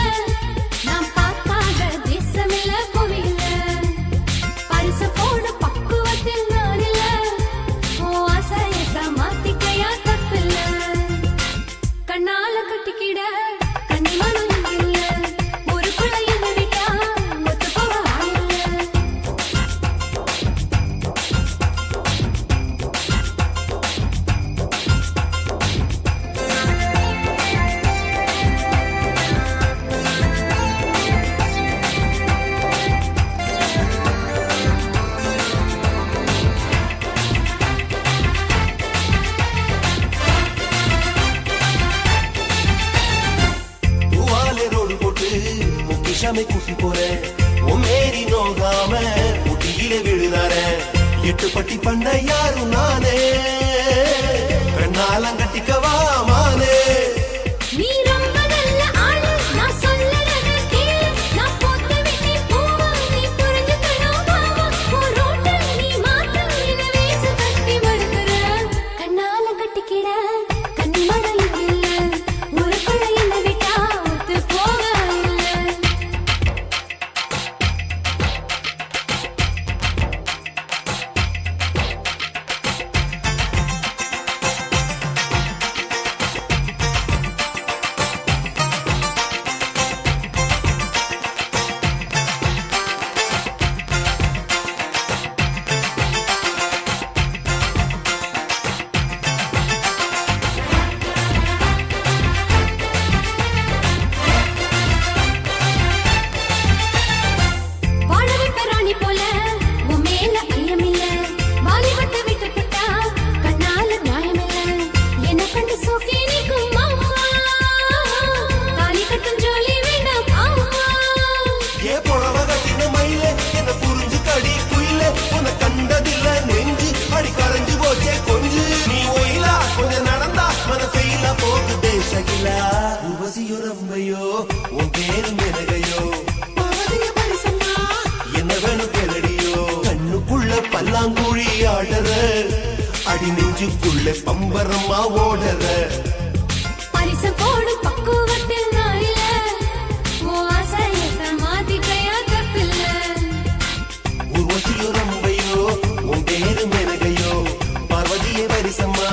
நான் பார்க்காத தேசமில்ல புவியில பரிச போட பக்குவத்தில் நான் இல்ல ஓ ஆசையத்த மாத்திக்கையா தப்பில்ல கண்ணால கட்டிக்கிட கண்ணிமனம் இல்ல ஊருக்குள்ள என்ன விட்டா ஒத்து போக ஆயில்ல கூட்டி போறேன் உன் மேரி நோகாம ஊட்டியிலே விழுதார எட்டு பட்டி பண்ண யாரும் நானே பெண்ணாலம் கட்டிக்கவா மானே நீ ரொம்ப நல்ல ஆளு நான் சொல்லறத கேளு நான் போட்டு விட்டு போவா நீ புரிஞ்சுக்கணும் மாமா ஒரு ரோட்ட நீ மாத்த என்ன வேச கட்டி மடுக்குற கண்ணால கட்டிக்கிட கண்ணி மடல் இல்ல ஊருக்குள்ள என்ன விட்டா ஒத்து போக இல்ல வாழவி பெறானி போல உன் மேல ஐயமில்ல வாலிபத்தை விட்டு புட்டா கண்ணால நியாயமில்ல என்ன கண்டு சோக்கி நிற்கும் மாமா தாலி கட்டும் ஜோலி வேண்டாம் ஆமா ஏ புடவ கட்டின மயில என்ன புரிஞ்சு கடி குயில உன்னை கண்டதில்ல நெஞ்சு அடி கரைஞ்சு போச்சே கொஞ்சு நீ ஒயிலா கொஞ்சம் நடந்தா மன பெயிலா போக்கு தேசகிலா உவசியோ ரம்பையோ உன் பேரு மெனகையோ என்ன வேணும் கேளடியோ கண்ணுக்குள்ள பல்லாங்குழி ஆடுற அடி நெஞ்சுக்குள்ள பம்பரமா ஓடுற பரிசு போடு பக்குவத்தில் நான் இல்ல ஓ ஆசையத்த மாத்திக்கையா தப்பில்ல ஊர்வசியோ ரம்பையோ உன் பேரு மெனகையோ பார்வதியே பரிசம்மா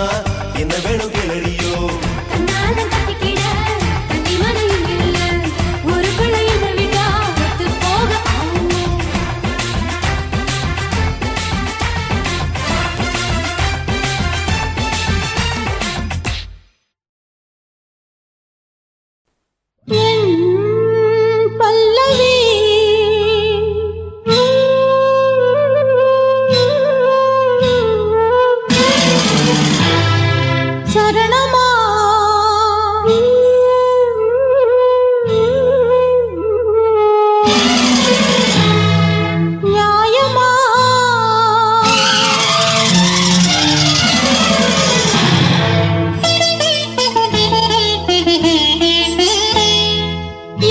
என்ன வேணும் கேளடியோ கண்ணால கட்டிக்கிட கண்ணி மனம் இல்ல ஊருக்குள்ள என்ன விட்டா ஒத்து போக ஆயில்ல பல்லவி சரணமா நியாயமா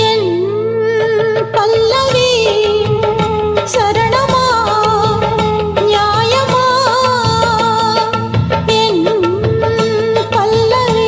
என் பல்லவி சரணமா நியாயமா என் பல்லவி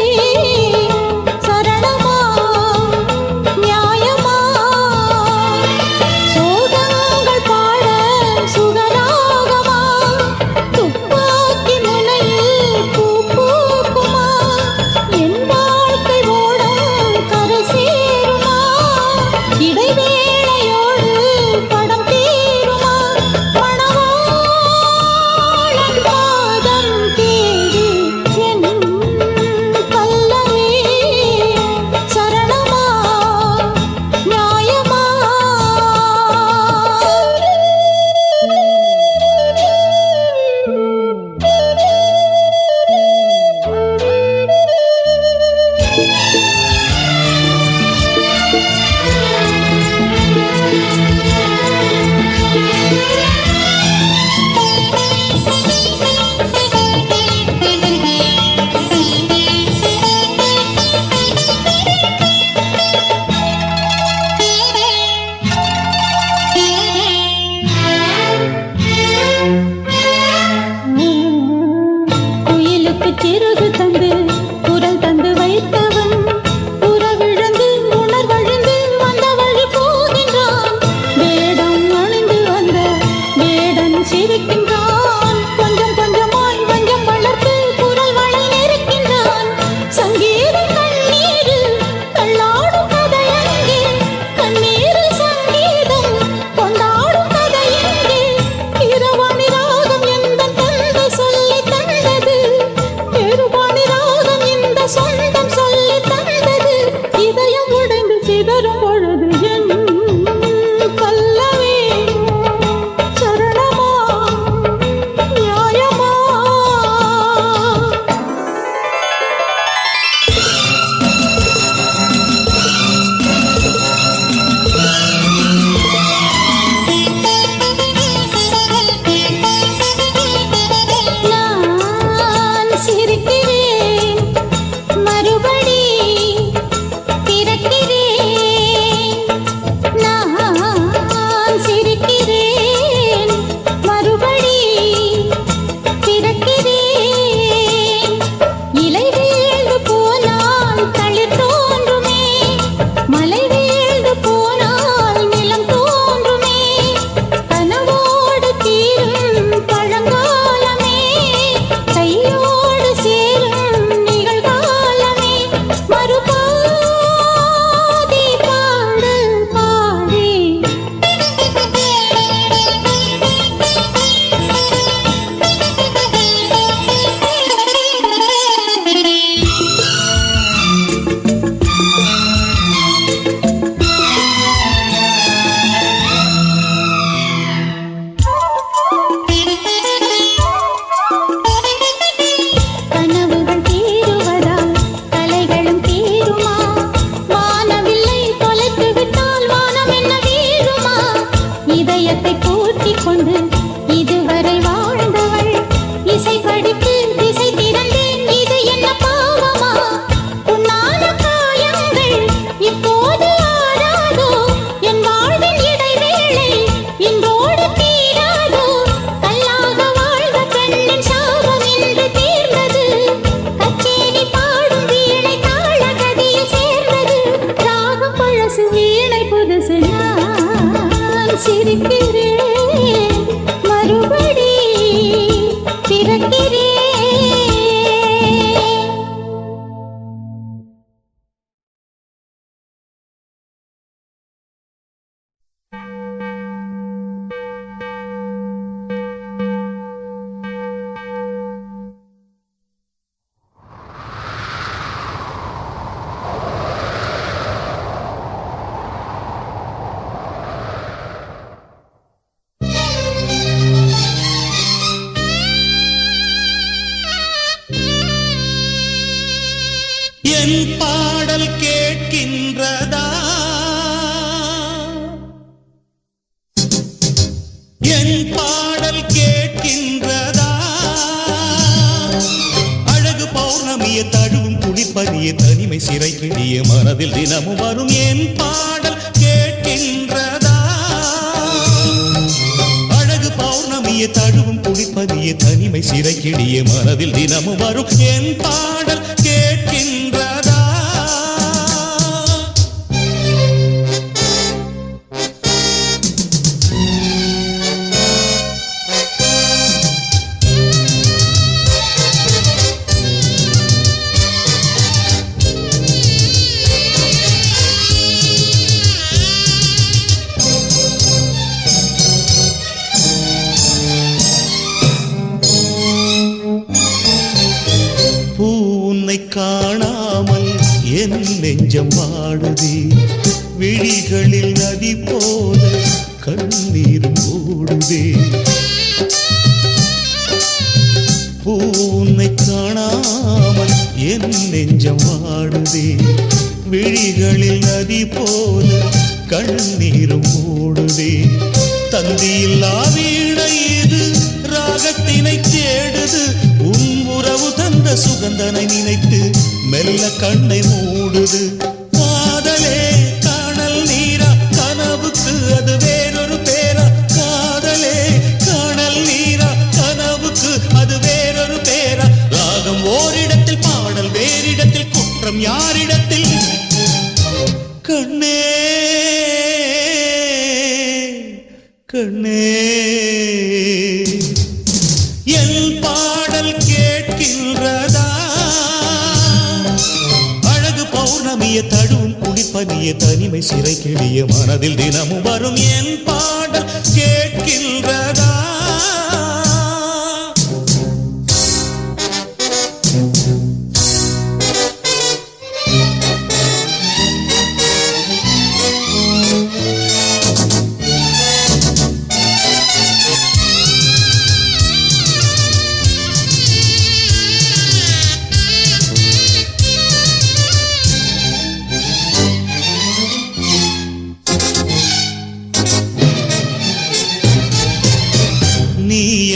என் பாடல் கேட்கின்றதா என் பாடல் கேட்கின்றதா அழகு பௌர்ணமிய தழுவும் குளிப்பதிய தனிமை சிறை கிழிய மனதில் தினமும் வரும் என் பாடல் கேட்கின்றதா அழகு பௌர்ணமிய தழுவும் குளிப்பதிய தனிமை சிறை கிழிய மனதில் தினமும் வரும் என் பாடல் கேட்கின்றதா காணாமல் என் நெஞ்சம் வாடுதே விழிகளில் நதி போல கண்ணீரும் ஓடுதே பூனை காணாமல் என் நெஞ்சம் வாடுதே விழிகளில் நதி போல கண்ணீரும் ஓடுதே தந்தியில்லா வீணை இது ராகத்தினை தேடுது உன் உறவு தந்த சுகந்தனை நினைத்து மெல்ல கண்ணை மூடுது காதலே காணல் நீரா கனவுக்கு அது வேறொரு பேரா காதலே காணல் நீரா கனவுக்கு அது வேறொரு பேரா ராகம் ஓரிடத்தில் பாடல் வேறிடத்தில் குற்றம் யாரிடத்தில் கண்ணே கண்ணே என் பாடல் கேட்கின்றதா அழகு பௌர்ணமிய தழுவும் குளிப்பதிய தனிமை சிறை கிழிய மனதில் தினமும் வரும் என் பாடல் கேட்கின்றதா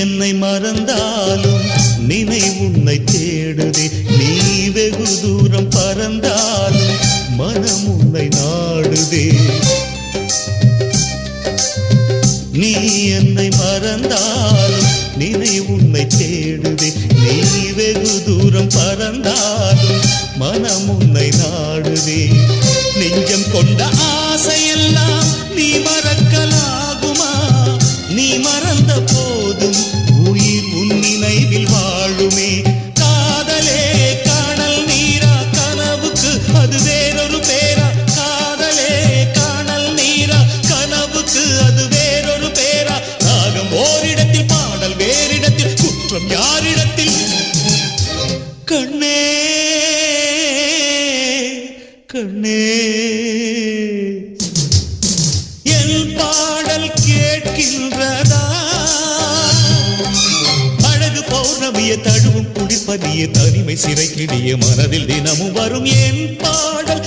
என்னை மறந்தாலும் நினைவு உன்னை தேடுதே நீ வெகு தூரம் பறந்தாலும் மனம் உன்னை நாடுதே நீ என்னை மறந்தாலும் நினைவு உன்னை தேடுதே நீ வெகு தூரம் பறந்தாலும் மனம் உன்னை நாடுதே நெஞ்சம் கொண்ட ஆசையெல்லாம் நீ மறக்கலாகுமா நீ மறந்த போதும் உயிர் உன் நினைவில் வாழுமே காதலே காணல் நீரா கனவுக்கு அது வேறொரு பேரா காதலே காணல் நீரா கனவுக்கு அது வேறொரு பேரா ராகம் ஓரிடத்தில் பாடல் வேறிடத்தில் குற்றம் யாரிடத்தில் கண்ணே கண்ணே என் பாடல் கேட்கின்றதா அழகு பௌர்ணமிய தழுவும் குளிப்பதிய தனிமை சிறை கிழிய மனதில் தினமும் வரும் என் பாடல்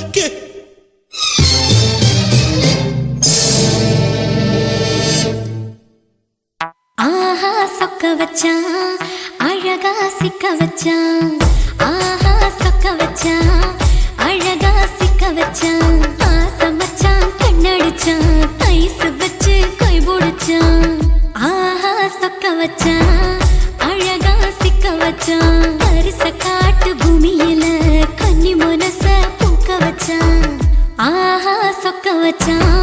ஆஹா சொக்க வச்சான் அழகா சிக்க வச்சான் ஆஹா சொக்க வச்சான் அழகா சிக்க வச்சான் ஆசை வச்சான் கண்ணடிச்சான் ஐஸ் வச்சு கை போடுச்சான் ஆஹா சொக்க வச்சான் அழகா சிக்க வச்சான் பரிச காட்டு பூமியில கன்னி மனச பூக்க வச்சான் ஆஹா சொக்க வச்சான்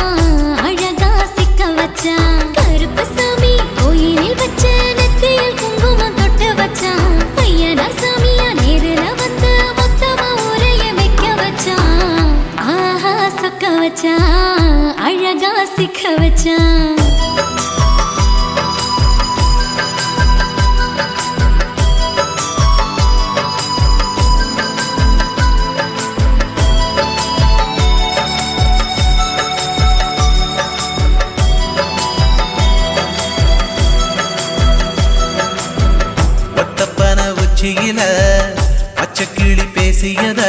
அழகா சிக்க வச்சான் கருப்பு சாமி கோயிலில் வச்ச நெத்தியில் குங்குமம் தொட்டு வச்சான் பையனா சாமியா நேரில வந்து மொத்தமா உரைய வைக்க வச்சான் ஆஹா சொக்க வச்சான் அழகா சிக்க வச்சான் ஒத்தப்பன உச்சியில பச்சைக்கிளி பேசியத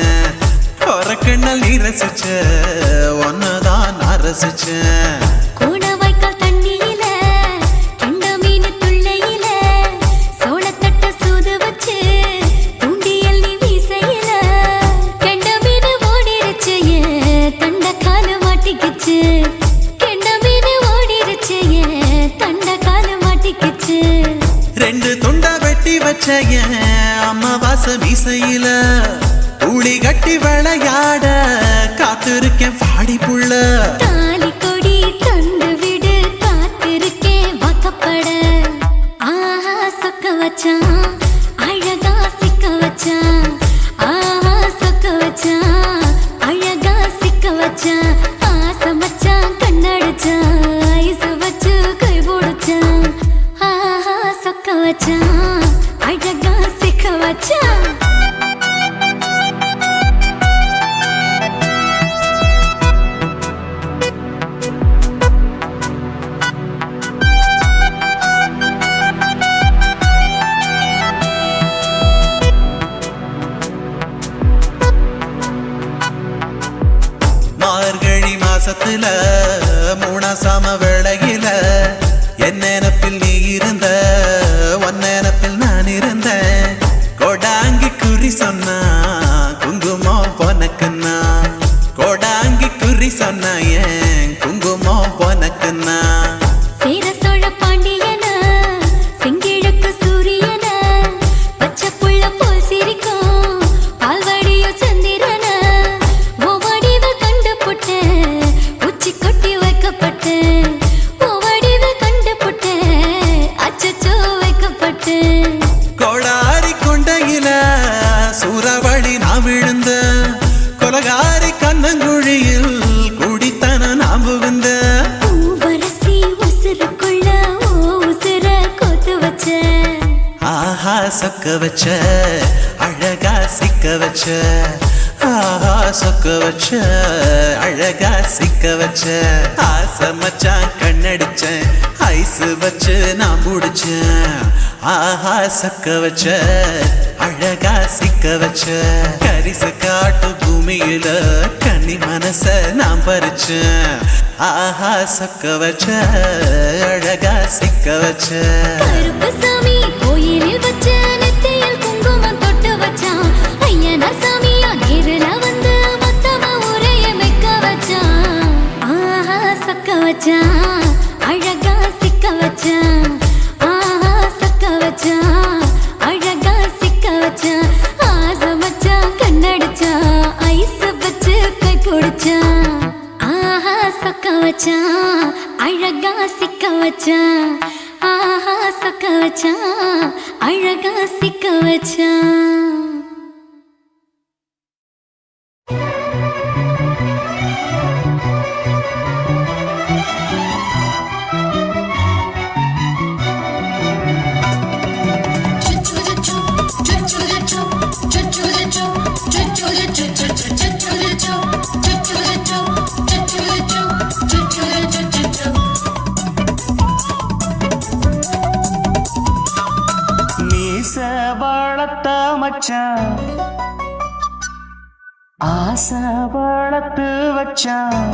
ரசிச்சேன் ஒரு கண்ணல் நீ ரசிச்ச ஒன்னதான் நான் ரசிச்சேன் கோணவாய்க்கால் தண்ணியில கெண்ட மீன் துள்ளையில சோளத்தட்ட சூது வச்சு தூண்டியல் நீ வீசையில கெண்ட மீன் ஓடிருச்சு தண்ட காலு மாட்டிக்கிச்சு கெண்ட மீன் ஓடிருச்சு தண்ட காலு மாட்டிக்கிச்சு ரெண்டு துண்டா வெட்டி வச்ச அம்மாவாச மீசையில ஊழி கட்டி விளையாட காத்திருக்கேன் பாடி புள்ள தாலி கொடி தந்து விடு காத்திருக்கேன் வாக்கப்பட ஆஹா சொக்க வச்சான் அழகா சிக்க வச்சான் ஆஹா சொக்க வச்சான் அழகா சிக்க வச்சான் ஆசை மச்சான் கண்ணடிச்சான் ஐசு வச்சு கை போடுச்சான் ஆஹா சொக்க வச்சான் அழகா சிக்க வச்சான் மார்கழி மாசத்துல மூணாசாம வேளையில என் நினப்பில் நீ இருந்த உன் நினப்பில் நான் இருந்தேன் கோடாங்கி குறி சொன்னா குங்குமம் பொனக்குன்னா கோடாங்கி குறி சொன்னா ஏன் குங்குமம் பொனக்குன்னா சேர சோழ பாண்டியன செங்கிழக்கு சூரியன பச்சை புள்ள போல் சிரிக்கும் பால்வடியோ சந்திரன ஓவடிவ கண்டு புட்ட உச்சி கொட்டி வைக்கப்பட்டு ஓவடிவ கண்டு புட்ட அச்சச்சோ வைக்கப்பட்டு கோடாரி கொண்டையில சூறாவளி நான் விழுந்த கொலகாரி கண்ணங்குழியில் குடித்தன நான் புகுந்த பூவரசி உசுருக்குள்ள ஓ உசுர கொத்து வச்ச ஆஹா சொக்க வச்ச அழகா சிக்க வச்ச ஆஹா சொக்க வச்ச அழகா சிக்க வச்ச ஆசை மச்சான் கண்ணடிச்சேன் ஐசு வச்சு நான் முடிச்சேன் ஆஹா சொக்க வச்ச அழகா சிக்க வச்ச கரிச காட்டு பூமியில கன்னி மனச நான் பறிச்சேன் ஆஹா சொக்க வச்ச அழகா சிக்க வச்ச கருப்பு சாமி கோயிலில் வச்ச நெத்தியில் குங்குமம் தொட்டு வச்சான் ஐயனா சாமியா நேரில் வந்து மொத்தமா உரைய வைக்க வச்சான் ஆஹா சக்க வச்சான் அழகா சிக்க வச்சான் ஆஹா சக்க வச்சான் அழகா சிக்க வச்சான் ஆசை மச்சான் கண்ணடிச்சான் ஐஸ் வச்சு கை பிடிச்சான் ஆஹா சொக்க வச்சான் அழகா சிக்க வச்சான் ஆஹா சொக்க வச்சான் அழகா சிக்க வச்சான் மீச வளர்த்த மச்சான் ஆசை வளர்த்து வச்சான்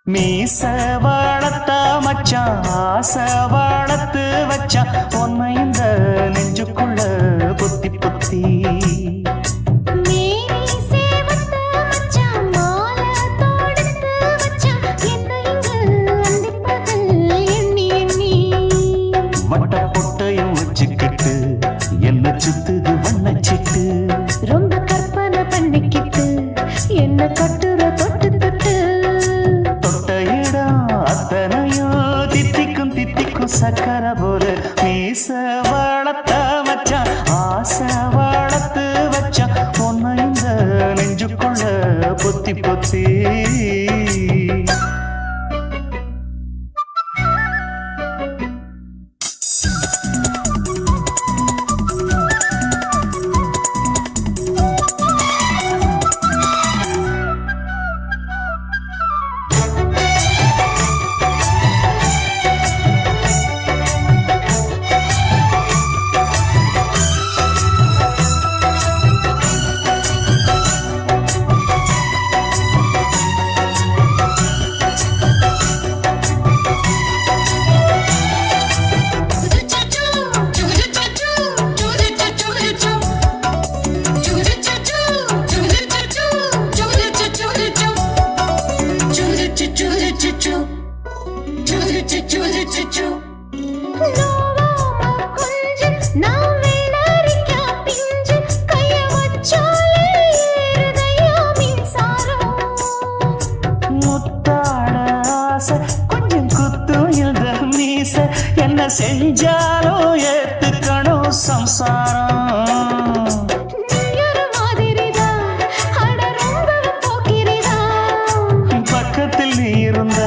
மீச வளர்த்த மச்சான் ஆசை வளர்த்து வச்சான் உன்னை இந்த நெஞ்சுக்குள்ள புத்தி புத்தி வட்ட பொட்டையும் வச்சுக்கிட்டு என்ன சுத்துது வண்ணச்சிட்டு ரொம்ப கற்பனை பண்ணிக்கிட்டு என்ன கட்டுற தொட்டு தொட்டு தொட்ட இடம் அத்தனையோ தித்திக்கும் தித்திக்கும் சக்கரை போல மீச வளர்த்த மச்சான் ஆசை வளர்த்த நோவாம கொஞ்சம் நான் வெள்ளரிக்கா பிஞ்சு கைய வச்சாலே ஏறுதையா மின்சாரம். முத்தாட ஆசை கொஞ்சம் குத்தும் இந்த மீச என்ன செஞ்சாலும் ஏத்துக்கணும் சம்சாரம். நீ ஒரு மாதிரிதான் அட ரொம்பவும் போக்கிரிதான். பக்கத்தில் நீ இருந்த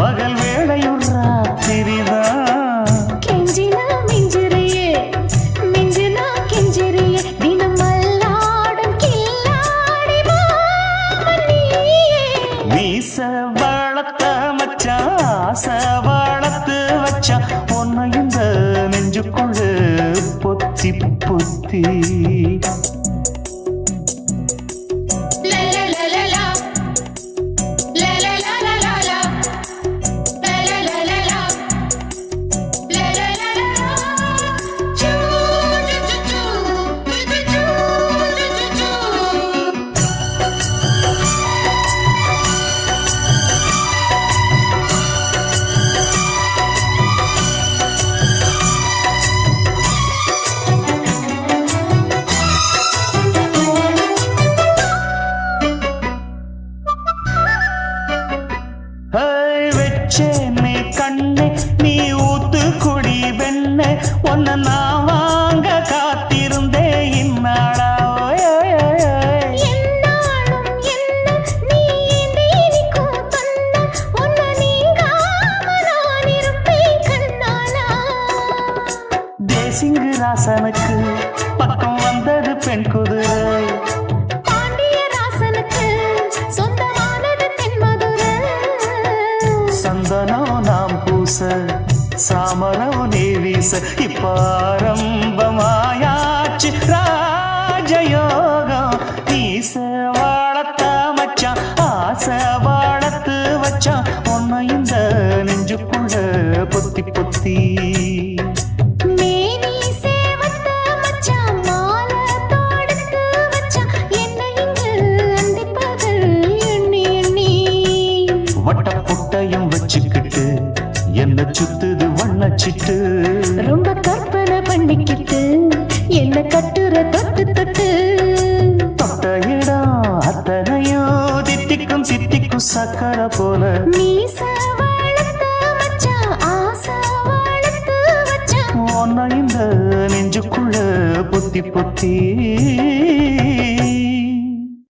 பகல் வேளையும் ராத்திரிதான். கெஞ்சினா மிஞ்சிறியே மிஞ்சினா கெஞ்சிறியே தினம் மல்லாடும் கில்லாடி மாமன் நீயே. மீச வளர்த்த மச்சான் ஆசை வளர்த்து வச்சான் உன்னை இந்த நெஞ்சுக்குள்ள பொத்தி பொத்தி. வெச்சேனே கண்ணே நீ ஊத்து குடி வெண்ணே உன்னை நான் வாங்க காத்திருந்தே இந்நாளா. என்னாலும் என்ன நீ நீக்கும் தந்தா உன்னை நீங்காம நான் இருப்பேன் கண்ணாலா. தேசிங்கு ராசனுக்கு பக்கம் வந்தது பெண் குதிரை. பாண்டிய ராசனுக்கு சொந்தமானது தென்மதுரை. சந்தனம் நாம் பூச சாமரம் நீ வீச இப்பாரம்பமாயாச்சு ராஜயோகம். நீச வாழத்த மச்சான் ஆசை வாழத்து வச்சான் உன்னை இந்த நெஞ்சுக்குள்ள பொத்தி பொத்தி. மேனி சேவத்த மச்சான் மாலை தொடுத்து வச்சான் என்னை இங்கு அண்டிப்பகல் எண்ணி எண்ணி. வட்ட புட்டையும் வச்சுக்கிட்டு என்ன சுத்துது வண்ணச்சிட்டு. ரொம்ப கற்பனை பண்ணிக்கிட்டு என்ன கட்டுற தொட்டு தொட்டு. தொட்ட இடம் அத்தனையும் தித்திக்கும் தித்திக்கும் சக்கரை போல. மீச வளர்த்த மச்சான் ஆசை வளர்த்து வச்சான் உன்னை இந்த நெஞ்சுக்குள்ள பொத்தி பொத்தி.